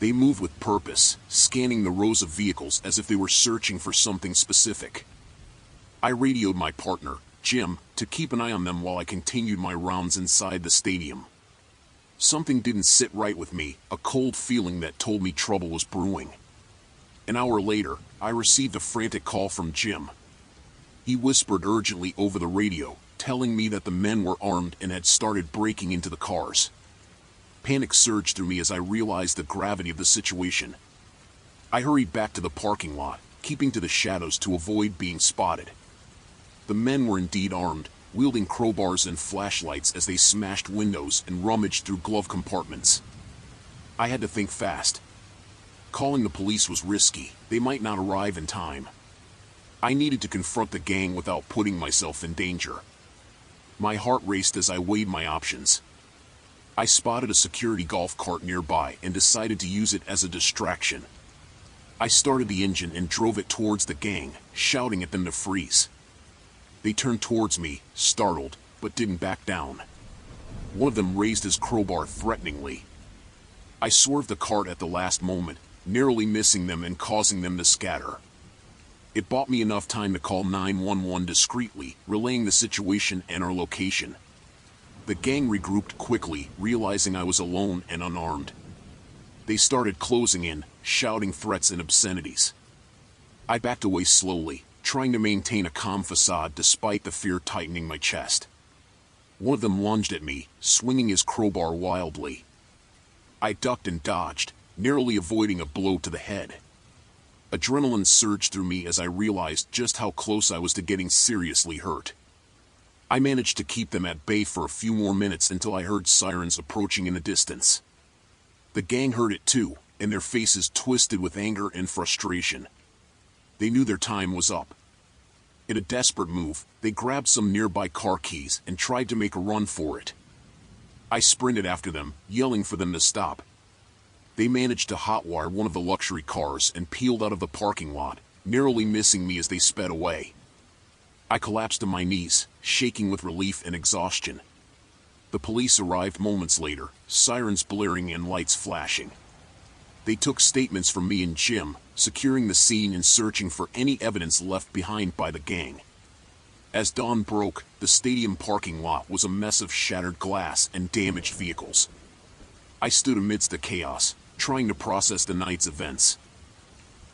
Speaker 1: They moved with purpose, scanning the rows of vehicles as if they were searching for something specific. I radioed my partner, Jim, to keep an eye on them while I continued my rounds inside the stadium. Something didn't sit right with me, a cold feeling that told me trouble was brewing. An hour later, I received a frantic call from Jim. He whispered urgently over the radio, telling me that the men were armed and had started breaking into the cars. Panic surged through me as I realized the gravity of the situation. I hurried back to the parking lot, keeping to the shadows to avoid being spotted. The men were indeed armed, wielding crowbars and flashlights as they smashed windows and rummaged through glove compartments. I had to think fast. Calling the police was risky, they might not arrive in time. I needed to confront the gang without putting myself in danger. My heart raced as I weighed my options. I spotted a security golf cart nearby and decided to use it as a distraction. I started the engine and drove it towards the gang, shouting at them to freeze. They turned towards me, startled, but didn't back down. One of them raised his crowbar threateningly. I swerved the cart at the last moment, narrowly missing them and causing them to scatter. It bought me enough time to call 911 discreetly, relaying the situation and our location. The gang regrouped quickly, realizing I was alone and unarmed. They started closing in, shouting threats and obscenities. I backed away slowly, trying to maintain a calm facade despite the fear tightening my chest. One of them lunged at me, swinging his crowbar wildly. I ducked and dodged, narrowly avoiding a blow to the head. Adrenaline surged through me as I realized just how close I was to getting seriously hurt. I managed to keep them at bay for a few more minutes until I heard sirens approaching in the distance. The gang heard it too, and their faces twisted with anger and frustration. They knew their time was up. In a desperate move, they grabbed some nearby car keys and tried to make a run for it. I sprinted after them, yelling for them to stop. They managed to hotwire one of the luxury cars and peeled out of the parking lot, narrowly missing me as they sped away. I collapsed to my knees, shaking with relief and exhaustion. The police arrived moments later, sirens blaring and lights flashing. They took statements from me and Jim, securing the scene and searching for any evidence left behind by the gang. As dawn broke, the stadium parking lot was a mess of shattered glass and damaged vehicles. I stood amidst the chaos, trying to process the night's events.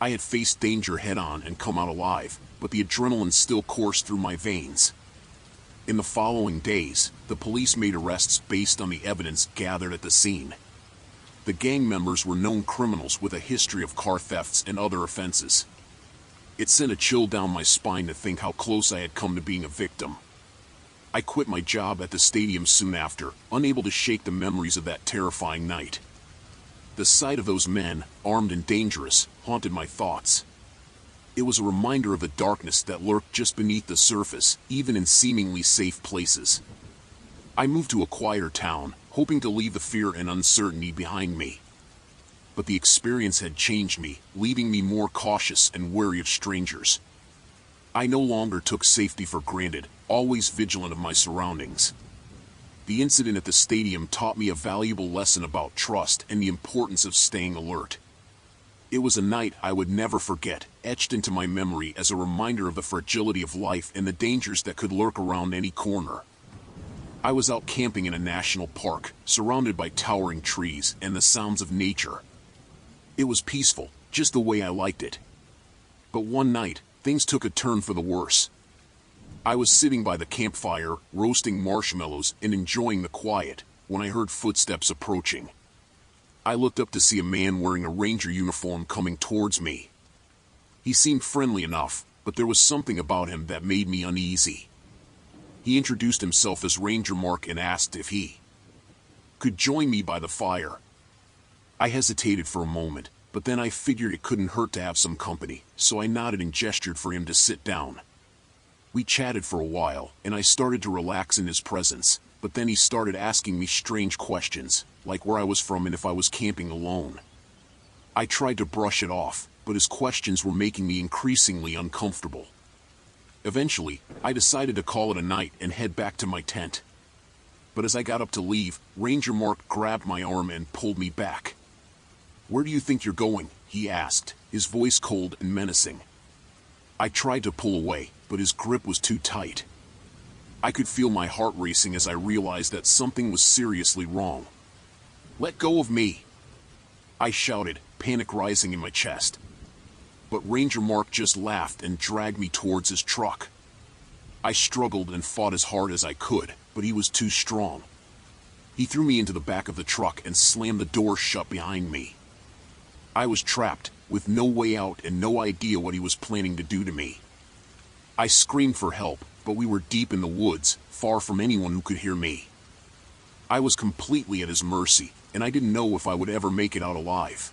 Speaker 1: I had faced danger head-on and come out alive, but the adrenaline still coursed through my veins. In the following days, the police made arrests based on the evidence gathered at the scene. The gang members were known criminals with a history of car thefts and other offenses. It sent a chill down my spine to think how close I had come to being a victim. I quit my job at the stadium soon after, unable to shake the memories of that terrifying night. The sight of those men, armed and dangerous, haunted my thoughts. It was a reminder of the darkness that lurked just beneath the surface, even in seemingly safe places. I moved to a quieter town, hoping to leave the fear and uncertainty behind me. but the experience had changed me, leaving me more cautious and wary of strangers. I no longer took safety for granted, always vigilant of my surroundings. The incident at the stadium taught me a valuable lesson about trust and the importance of staying alert. It was a night I would never forget, etched into my memory as a reminder of the fragility of life and the dangers that could lurk around any corner. I was out camping in a national park, surrounded by towering trees and the sounds of nature. It was peaceful, just the way I liked it. But one night, things took a turn for the worse. I was sitting by the campfire, roasting marshmallows and enjoying the quiet, when I heard footsteps approaching. I looked up to see a man wearing a ranger uniform coming towards me. He seemed friendly enough, but there was something about him that made me uneasy. He introduced himself as Ranger Mark and asked if he could join me by the fire. I hesitated for a moment, but then I figured it couldn't hurt to have some company, so I nodded and gestured for him to sit down. We chatted for a while, and I started to relax in his presence, but then he started asking me strange questions, like where I was from and if I was camping alone. I tried to brush it off, but his questions were making me increasingly uncomfortable. Eventually, I decided to call it a night and head back to my tent. But as I got up to leave, Ranger Mark grabbed my arm and pulled me back. "Where do you think you're going?" he asked, his voice cold and menacing. I tried to pull away, but his grip was too tight. I could feel my heart racing as I realized that something was seriously wrong. "Let go of me!" I shouted, panic rising in my chest. But Ranger Mark just laughed and dragged me towards his truck. I struggled and fought as hard as I could, but he was too strong. He threw me into the back of the truck and slammed the door shut behind me. I was trapped, with no way out and no idea what he was planning to do to me. I screamed for help, but we were deep in the woods, far from anyone who could hear me. I was completely at his mercy, and I didn't know if I would ever make it out alive.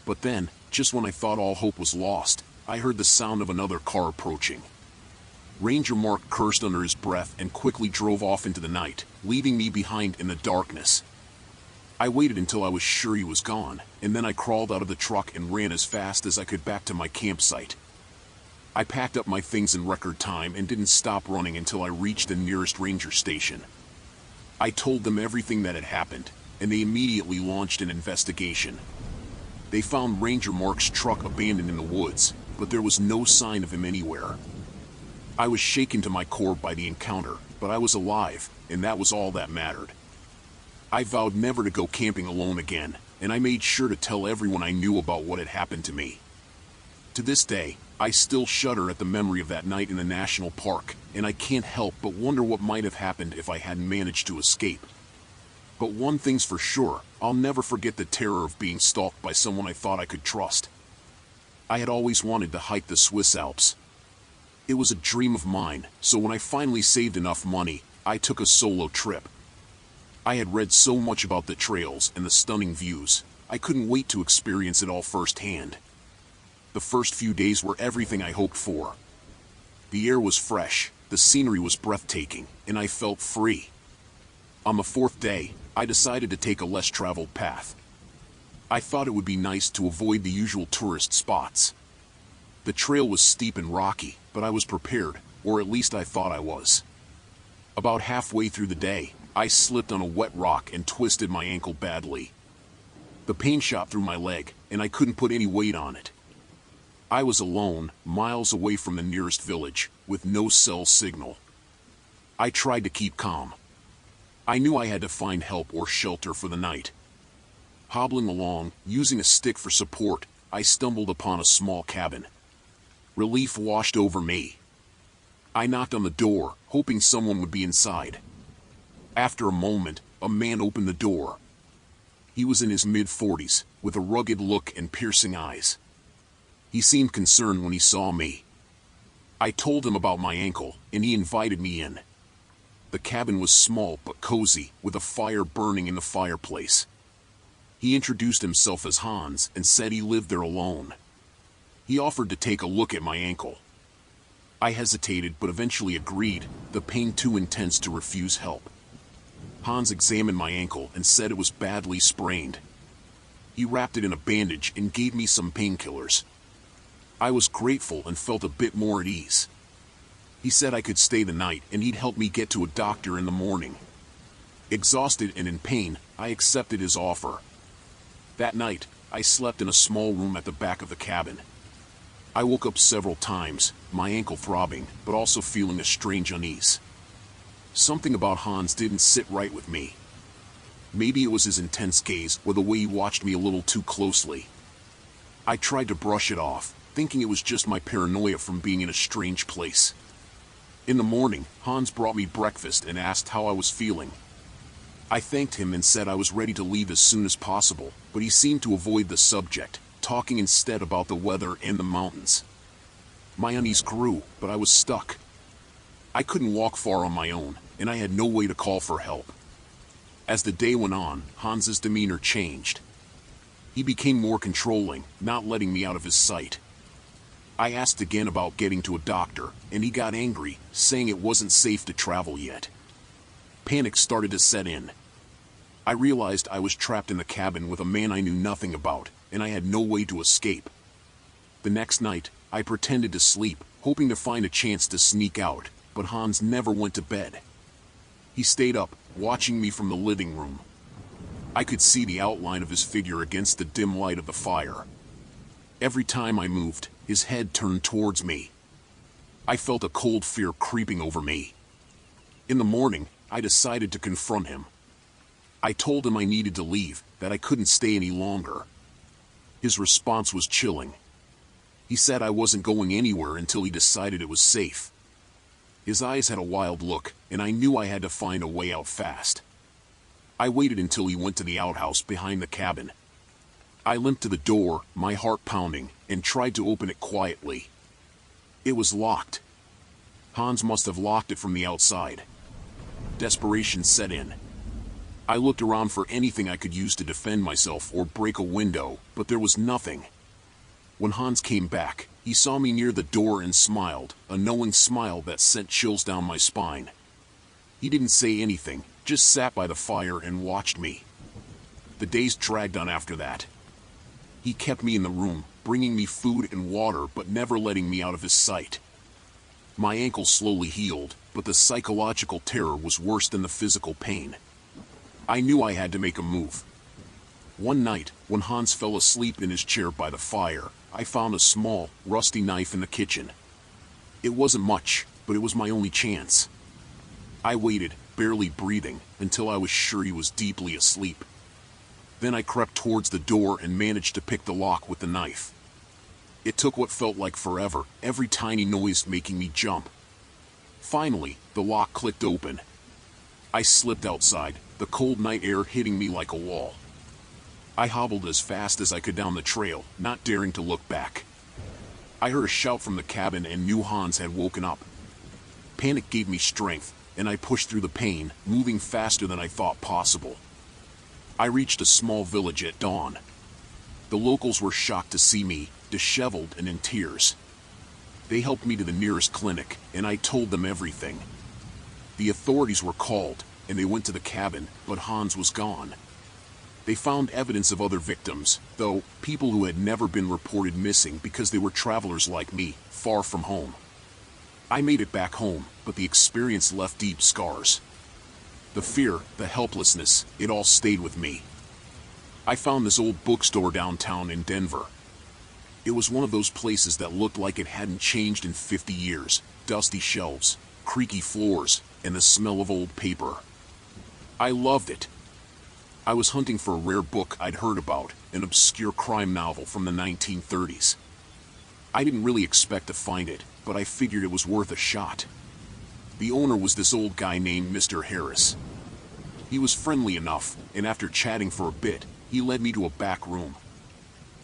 Speaker 1: But then, just when I thought all hope was lost, I heard the sound of another car approaching. Ranger Mark cursed under his breath and quickly drove off into the night, leaving me behind in the darkness. I waited until I was sure he was gone, and then I crawled out of the truck and ran as fast as I could back to my campsite. I packed up my things in record time and didn't stop running until I reached the nearest ranger station. I told them everything that had happened, and they immediately launched an investigation. They found Ranger Mark's truck abandoned in the woods, but there was no sign of him anywhere. I was shaken to my core by the encounter, but I was alive, and that was all that mattered. I vowed never to go camping alone again, and I made sure to tell everyone I knew about what had happened to me. To this day, I still shudder at the memory of that night in the national park, and I can't help but wonder what might have happened if I hadn't managed to escape. But one thing's for sure, I'll never forget the terror of being stalked by someone I thought I could trust. I had always wanted to hike the Swiss Alps. It was a dream of mine, so when I finally saved enough money, I took a solo trip. I had read so much about the trails and the stunning views, I couldn't wait to experience it all firsthand. The first few days were everything I hoped for. The air was fresh, the scenery was breathtaking, and I felt free. On the fourth day, I decided to take a less traveled path. I thought it would be nice to avoid the usual tourist spots. The trail was steep and rocky, but I was prepared, or at least I thought I was. About halfway through the day, I slipped on a wet rock and twisted my ankle badly. The pain shot through my leg, and I couldn't put any weight on it. I was alone, miles away from the nearest village, with no cell signal. I tried to keep calm. I knew I had to find help or shelter for the night. Hobbling along, using a stick for support, I stumbled upon a small cabin. Relief washed over me. I knocked on the door, hoping someone would be inside. After a moment, a man opened the door. He was in his mid-40s, with a rugged look and piercing eyes. He seemed concerned when he saw me. I told him about my ankle, and he invited me in. The cabin was small but cozy, with a fire burning in the fireplace. He introduced himself as Hans and said he lived there alone. He offered to take a look at my ankle. I hesitated but eventually agreed, the pain too intense to refuse help. Hans examined my ankle and said it was badly sprained. He wrapped it in a bandage and gave me some painkillers. I was grateful and felt a bit more at ease. He said I could stay the night and he'd help me get to a doctor in the morning. Exhausted and in pain, I accepted his offer. That night, I slept in a small room at the back of the cabin. I woke up several times, my ankle throbbing, but also feeling a strange unease. Something about Hans didn't sit right with me. Maybe it was his intense gaze or the way he watched me a little too closely. I tried to brush it off, thinking it was just my paranoia from being in a strange place. In the morning, Hans brought me breakfast and asked how I was feeling. I thanked him and said I was ready to leave as soon as possible, but he seemed to avoid the subject, talking instead about the weather and the mountains. My unease grew, but I was stuck. I couldn't walk far on my own, and I had no way to call for help. As the day went on, Hans's demeanor changed. He became more controlling, not letting me out of his sight. I asked again about getting to a doctor, and he got angry, saying it wasn't safe to travel yet. Panic started to set in. I realized I was trapped in the cabin with a man I knew nothing about, and I had no way to escape. The next night, I pretended to sleep, hoping to find a chance to sneak out, but Hans never went to bed. He stayed up, watching me from the living room. I could see the outline of his figure against the dim light of the fire. Every time I moved, his head turned towards me. I felt a cold fear creeping over me. In the morning, I decided to confront him. I told him I needed to leave, that I couldn't stay any longer. His response was chilling. He said I wasn't going anywhere until he decided it was safe. His eyes had a wild look, and I knew I had to find a way out fast. I waited until he went to the outhouse behind the cabin. I limped to the door, my heart pounding, and tried to open it quietly. It was locked. Hans must have locked it from the outside. Desperation set in. I looked around for anything I could use to defend myself or break a window, but there was nothing. When Hans came back, he saw me near the door and smiled, a knowing smile that sent chills down my spine. He didn't say anything, just sat by the fire and watched me. The days dragged on after that. He kept me in the room, bringing me food and water but never letting me out of his sight. My ankle slowly healed, but the psychological terror was worse than the physical pain. I knew I had to make a move. One night, when Hans fell asleep in his chair by the fire, I found a small, rusty knife in the kitchen. It wasn't much, but it was my only chance. I waited, barely breathing, until I was sure he was deeply asleep. Then I crept towards the door and managed to pick the lock with the knife. It took what felt like forever, every tiny noise making me jump. Finally, the lock clicked open. I slipped outside, the cold night air hitting me like a wall. I hobbled as fast as I could down the trail, not daring to look back. I heard a shout from the cabin and knew Hans had woken up. Panic gave me strength, and I pushed through the pain, moving faster than I thought possible. I reached a small village at dawn. The locals were shocked to see me, disheveled and in tears. They helped me to the nearest clinic, and I told them everything. The authorities were called, and they went to the cabin, but Hans was gone. They found evidence of other victims, though, people who had never been reported missing because they were travelers like me, far from home. I made it back home, but the experience left deep scars. The fear, the helplessness, it all stayed with me. I found this old bookstore downtown in Denver. It was one of those places that looked like it hadn't changed in 50 years, dusty shelves, creaky floors, and the smell of old paper. I loved it. I was hunting for a rare book I'd heard about, an obscure crime novel from the 1930s. I didn't really expect to find it, but I figured it was worth a shot. The owner was this old guy named Mr. Harris. He was friendly enough, and after chatting for a bit, he led me to a back room.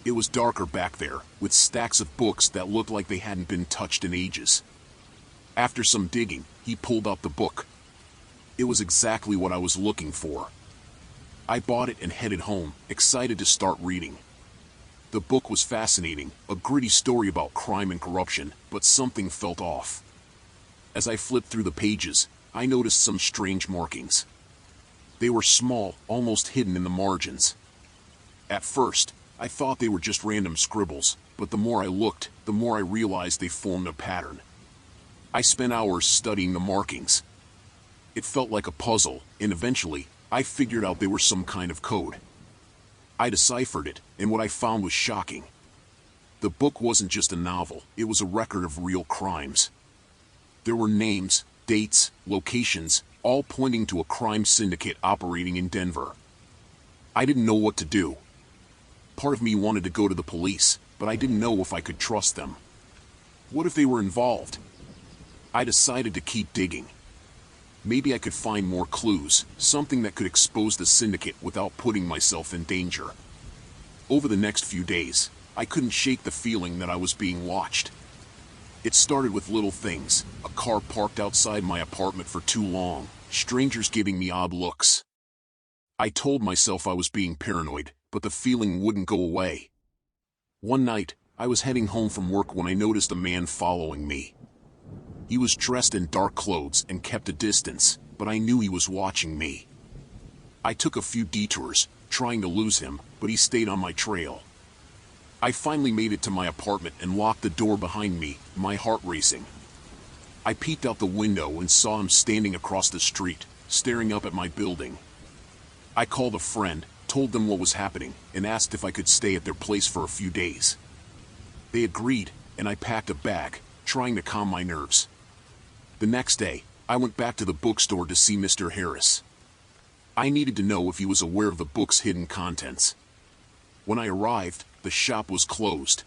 Speaker 1: It was darker back there, with stacks of books that looked like they hadn't been touched in ages. After some digging, he pulled out the book. It was exactly what I was looking for. I bought it and headed home, excited to start reading. The book was fascinating, a gritty story about crime and corruption, but something felt off. As I flipped through the pages, I noticed some strange markings. They were small, almost hidden in the margins. At first, I thought they were just random scribbles, but the more I looked, the more I realized they formed a pattern. I spent hours studying the markings. It felt like a puzzle, and eventually, I figured out they were some kind of code. I deciphered it, and what I found was shocking. The book wasn't just a novel, it was a record of real crimes. There were names, dates, locations, all pointing to a crime syndicate operating in Denver. I didn't know what to do. Part of me wanted to go to the police, but I didn't know if I could trust them. What if they were involved? I decided to keep digging. Maybe I could find more clues, something that could expose the syndicate without putting myself in danger. Over the next few days, I couldn't shake the feeling that I was being watched. It started with little things, a car parked outside my apartment for too long, strangers giving me odd looks. I told myself I was being paranoid, but the feeling wouldn't go away. One night, I was heading home from work when I noticed a man following me. He was dressed in dark clothes and kept a distance, but I knew he was watching me. I took a few detours, trying to lose him, but he stayed on my trail. I finally made it to my apartment and locked the door behind me, my heart racing. I peeked out the window and saw him standing across the street, staring up at my building. I called a friend, told them what was happening, and asked if I could stay at their place for a few days. They agreed, and I packed a bag, trying to calm my nerves. The next day, I went back to the bookstore to see Mr. Harris. I needed to know if he was aware of the book's hidden contents. When I arrived, the shop was closed.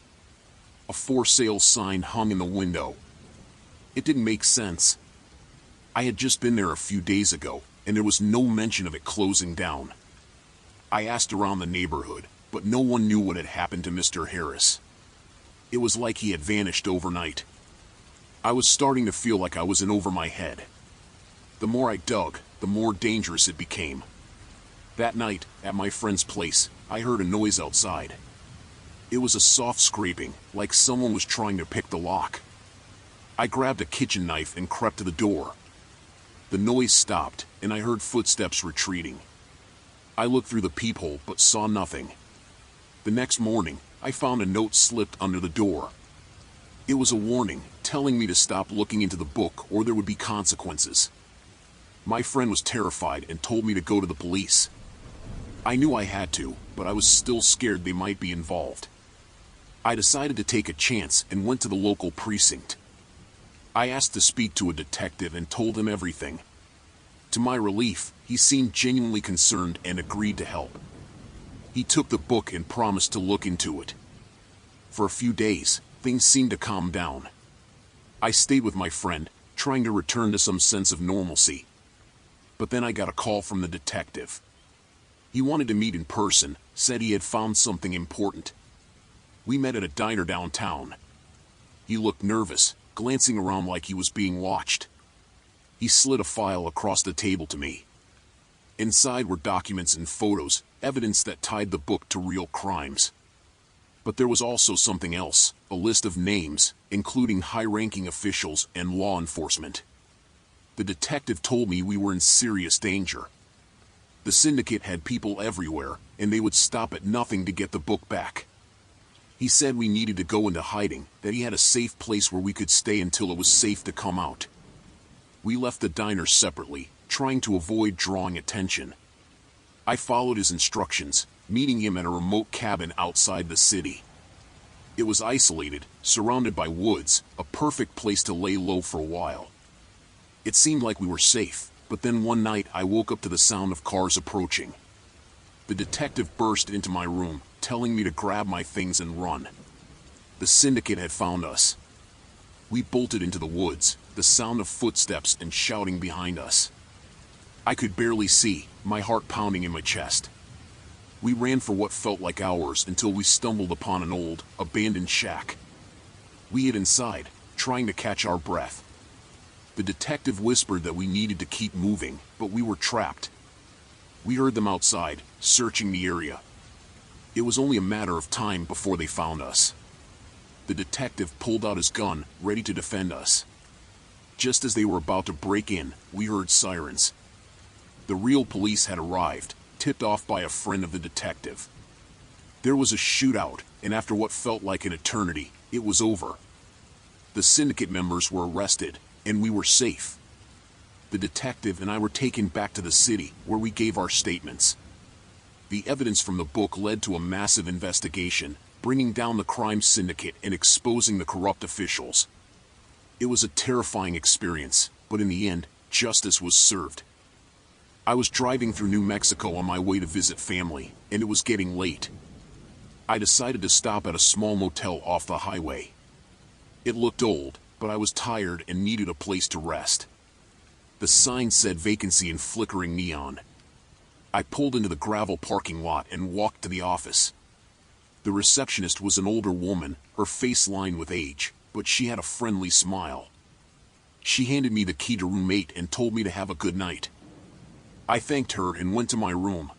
Speaker 1: A for sale sign hung in the window. It didn't make sense. I had just been there a few days ago, and there was no mention of it closing down. I asked around the neighborhood, but no one knew what had happened to Mr. Harris. It was like he had vanished overnight. I was starting to feel like I was in over my head. The more I dug, the more dangerous it became. That night, at my friend's place, I heard a noise outside. It was a soft scraping, like someone was trying to pick the lock. I grabbed a kitchen knife and crept to the door. The noise stopped, and I heard footsteps retreating. I looked through the peephole but saw nothing. The next morning, I found a note slipped under the door. It was a warning, telling me to stop looking into the book or there would be consequences. My friend was terrified and told me to go to the police. I knew I had to, but I was still scared they might be involved. I decided to take a chance and went to the local precinct. I asked to speak to a detective and told him everything. To my relief, he seemed genuinely concerned and agreed to help. He took the book and promised to look into it. For a few days, things seemed to calm down. I stayed with my friend, trying to return to some sense of normalcy. But then I got a call from the detective. He wanted to meet in person, said he had found something important. We met at a diner downtown. He looked nervous, glancing around like he was being watched. He slid a file across the table to me. Inside were documents and photos, evidence that tied the book to real crimes. But there was also something else, a list of names, including high-ranking officials and law enforcement. The detective told me we were in serious danger. The syndicate had people everywhere, and they would stop at nothing to get the book back. He said we needed to go into hiding, that he had a safe place where we could stay until it was safe to come out. We left the diner separately, trying to avoid drawing attention. I followed his instructions, meeting him at a remote cabin outside the city. It was isolated, surrounded by woods, a perfect place to lay low for a while. It seemed like we were safe, but then one night I woke up to the sound of cars approaching. The detective burst into my room, telling me to grab my things and run. The syndicate had found us. We bolted into the woods, the sound of footsteps and shouting behind us. I could barely see, my heart pounding in my chest. We ran for what felt like hours until we stumbled upon an old, abandoned shack. We hid inside, trying to catch our breath. The detective whispered that we needed to keep moving, but we were trapped. We heard them outside, searching the area. It was only a matter of time before they found us. The detective pulled out his gun, ready to defend us. Just as they were about to break in, we heard sirens. The real police had arrived, tipped off by a friend of the detective. There was a shootout, and after what felt like an eternity, it was over. The syndicate members were arrested, and we were safe. The detective and I were taken back to the city, where we gave our statements. The evidence from the book led to a massive investigation, bringing down the crime syndicate and exposing the corrupt officials. It was a terrifying experience, but in the end, justice was served. I was driving through New Mexico on my way to visit family, and it was getting late. I decided to stop at a small motel off the highway. It looked old, but I was tired and needed a place to rest. The sign said vacancy in flickering neon. I pulled into the gravel parking lot and walked to the office. The receptionist was an older woman, her face lined with age, but she had a friendly smile. She handed me the key to room 8 and told me to have a good night. I thanked her and went to my room.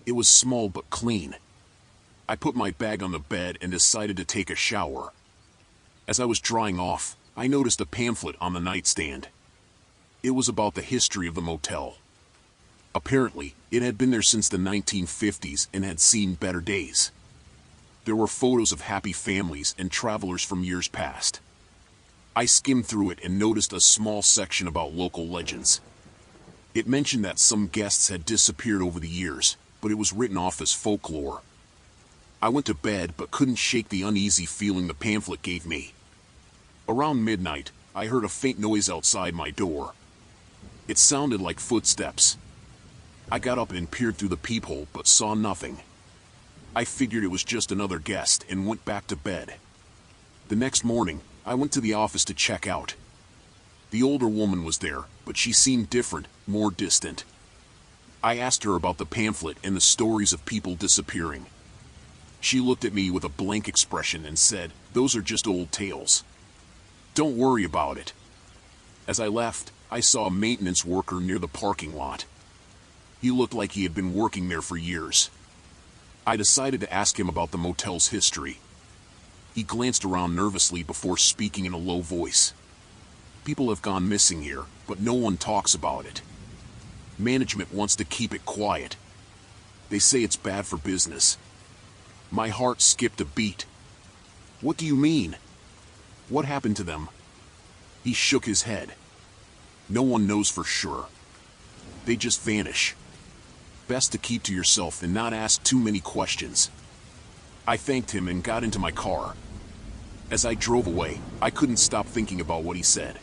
Speaker 1: It was small but clean. I put my bag on the bed and decided to take a shower. As I was drying off, I noticed a pamphlet on the nightstand. It was about the history of the motel. Apparently, it had been there since the 1950s and had seen better days. There were photos of happy families and travelers from years past. I skimmed through it and noticed a small section about local legends. It mentioned that some guests had disappeared over the years, but it was written off as folklore. I went to bed but couldn't shake the uneasy feeling the pamphlet gave me. Around midnight, I heard a faint noise outside my door. It sounded like footsteps. I got up and peered through the peephole but saw nothing. I figured it was just another guest and went back to bed. The next morning, I went to the office to check out. The older woman was there, but she seemed different, more distant. I asked her about the pamphlet and the stories of people disappearing. She looked at me with a blank expression and said, "Those are just old tales. Don't worry about it." As I left, I saw a maintenance worker near the parking lot. He looked like he had been working there for years. I decided to ask him about the motel's history. He glanced around nervously before speaking in a low voice. "People have gone missing here, but no one talks about it. Management wants to keep it quiet. They say it's bad for business." My heart skipped a beat. "What do you mean? What happened to them?" He shook his head. "No one knows for sure. They just vanish. Best to keep to yourself and not ask too many questions." I thanked him and got into my car. As I drove away, I couldn't stop thinking about what he said.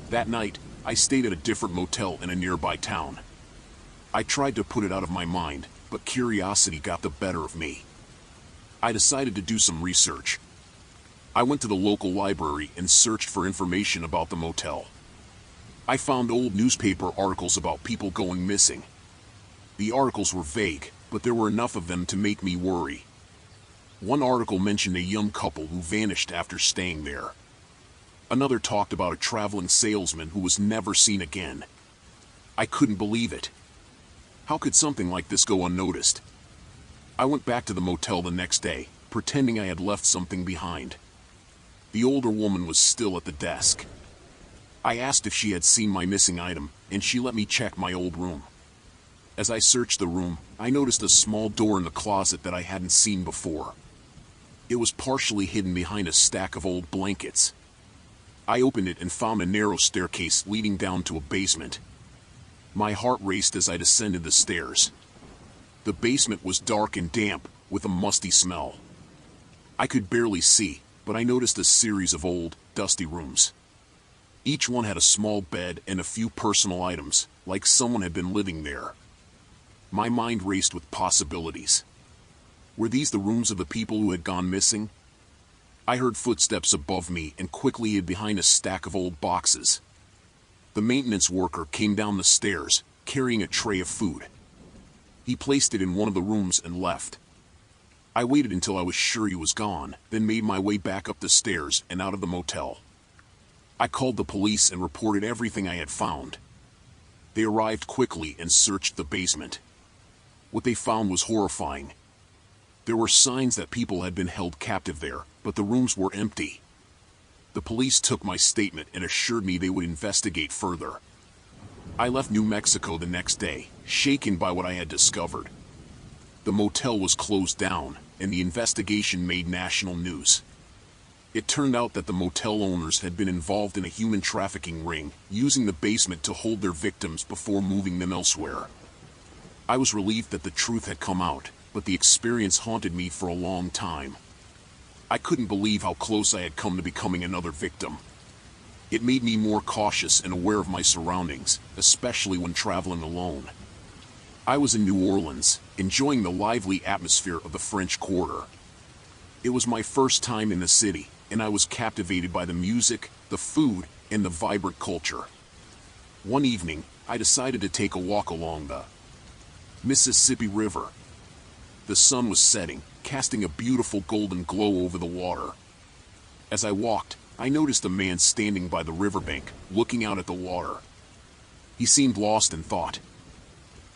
Speaker 1: That night, I stayed at a different motel in a nearby town. I tried to put it out of my mind, but curiosity got the better of me. I decided to do some research. I went to the local library and searched for information about the motel. I found old newspaper articles about people going missing. The articles were vague, but there were enough of them to make me worry. One article mentioned a young couple who vanished after staying there. Another talked about a traveling salesman who was never seen again. I couldn't believe it. How could something like this go unnoticed? I went back to the motel the next day, pretending I had left something behind. The older woman was still at the desk. I asked if she had seen my missing item, and she let me check my old room. As I searched the room, I noticed a small door in the closet that I hadn't seen before. It was partially hidden behind a stack of old blankets. I opened it and found a narrow staircase leading down to a basement. My heart raced as I descended the stairs. The basement was dark and damp, with a musty smell. I could barely see, but I noticed a series of old, dusty rooms. Each one had a small bed and a few personal items, like someone had been living there. My mind raced with possibilities. Were these the rooms of the people who had gone missing? I heard footsteps above me and quickly hid behind a stack of old boxes. The maintenance worker came down the stairs, carrying a tray of food. He placed it in one of the rooms and left. I waited until I was sure he was gone, then made my way back up the stairs and out of the motel. I called the police and reported everything I had found. They arrived quickly and searched the basement. What they found was horrifying. There were signs that people had been held captive there, but the rooms were empty. The police took my statement and assured me they would investigate further. I left New Mexico the next day, shaken by what I had discovered. The motel was closed down, and the investigation made national news. It turned out that the motel owners had been involved in a human trafficking ring, using the basement to hold their victims before moving them elsewhere. I was relieved that the truth had come out, but the experience haunted me for a long time. I couldn't believe how close I had come to becoming another victim. It made me more cautious and aware of my surroundings, especially when traveling alone. I was in New Orleans, enjoying the lively atmosphere of the French Quarter. It was my first time in the city, and I was captivated by the music, the food, and the vibrant culture. One evening, I decided to take a walk along the Mississippi River. The sun was setting, casting a beautiful golden glow over the water. As I walked, I noticed a man standing by the riverbank, looking out at the water. He seemed lost in thought.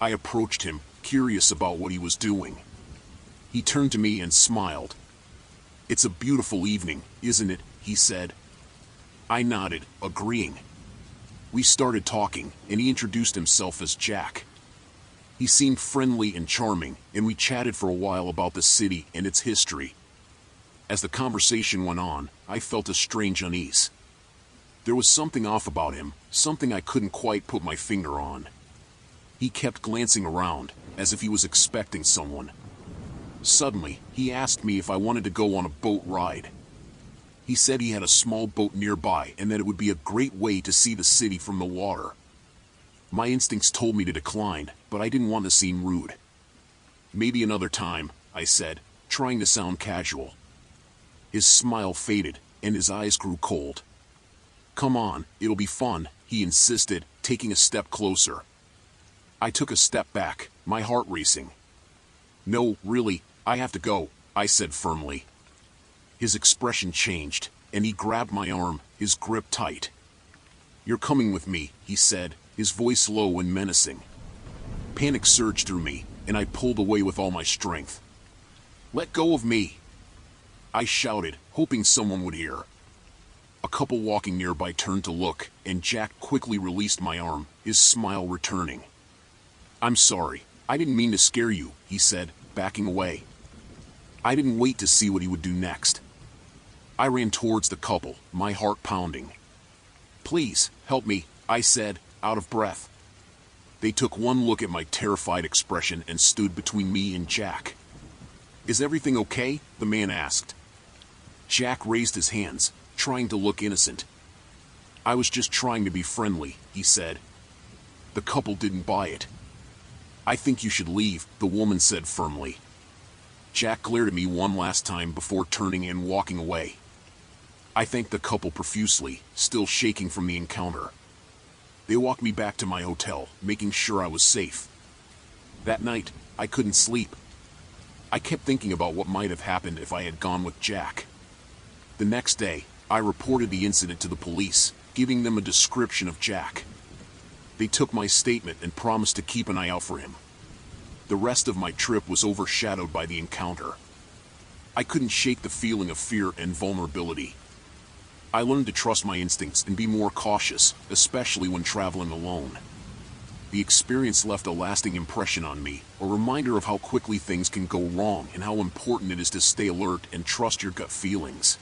Speaker 1: I approached him, curious about what he was doing. He turned to me and smiled. "It's a beautiful evening, isn't it?" he said. I nodded, agreeing. We started talking, and he introduced himself as Jack. He seemed friendly and charming, and we chatted for a while about the city and its history. As the conversation went on, I felt a strange unease. There was something off about him, something I couldn't quite put my finger on. He kept glancing around, as if he was expecting someone. Suddenly, he asked me if I wanted to go on a boat ride. He said he had a small boat nearby and that it would be a great way to see the city from the water. My instincts told me to decline, but I didn't want to seem rude. "Maybe another time," I said, trying to sound casual. His smile faded, and his eyes grew cold. "Come on, it'll be fun," he insisted, taking a step closer. I took a step back, my heart racing. "No, really, I have to go," I said firmly. His expression changed, and he grabbed my arm, his grip tight. "You're coming with me," he said, his voice low and menacing. Panic surged through me, and I pulled away with all my strength. "Let go of me!" I shouted, hoping someone would hear. A couple walking nearby turned to look, and Jack quickly released my arm, his smile returning. "I'm sorry, I didn't mean to scare you," he said, backing away. I didn't wait to see what he would do next. I ran towards the couple, my heart pounding. "Please, help me," I said, out of breath. They took one look at my terrified expression and stood between me and Jack. "Is everything okay?" the man asked. Jack raised his hands, trying to look innocent. "I was just trying to be friendly," he said. The couple didn't buy it. "I think you should leave," the woman said firmly. Jack glared at me one last time before turning and walking away. I thanked the couple profusely, still shaking from the encounter. They walked me back to my hotel, making sure I was safe. That night, I couldn't sleep. I kept thinking about what might have happened if I had gone with Jack. The next day, I reported the incident to the police, giving them a description of Jack. They took my statement and promised to keep an eye out for him. The rest of my trip was overshadowed by the encounter. I couldn't shake the feeling of fear and vulnerability. I learned to trust my instincts and be more cautious, especially when traveling alone. The experience left a lasting impression on me, a reminder of how quickly things can go wrong and how important it is to stay alert and trust your gut feelings.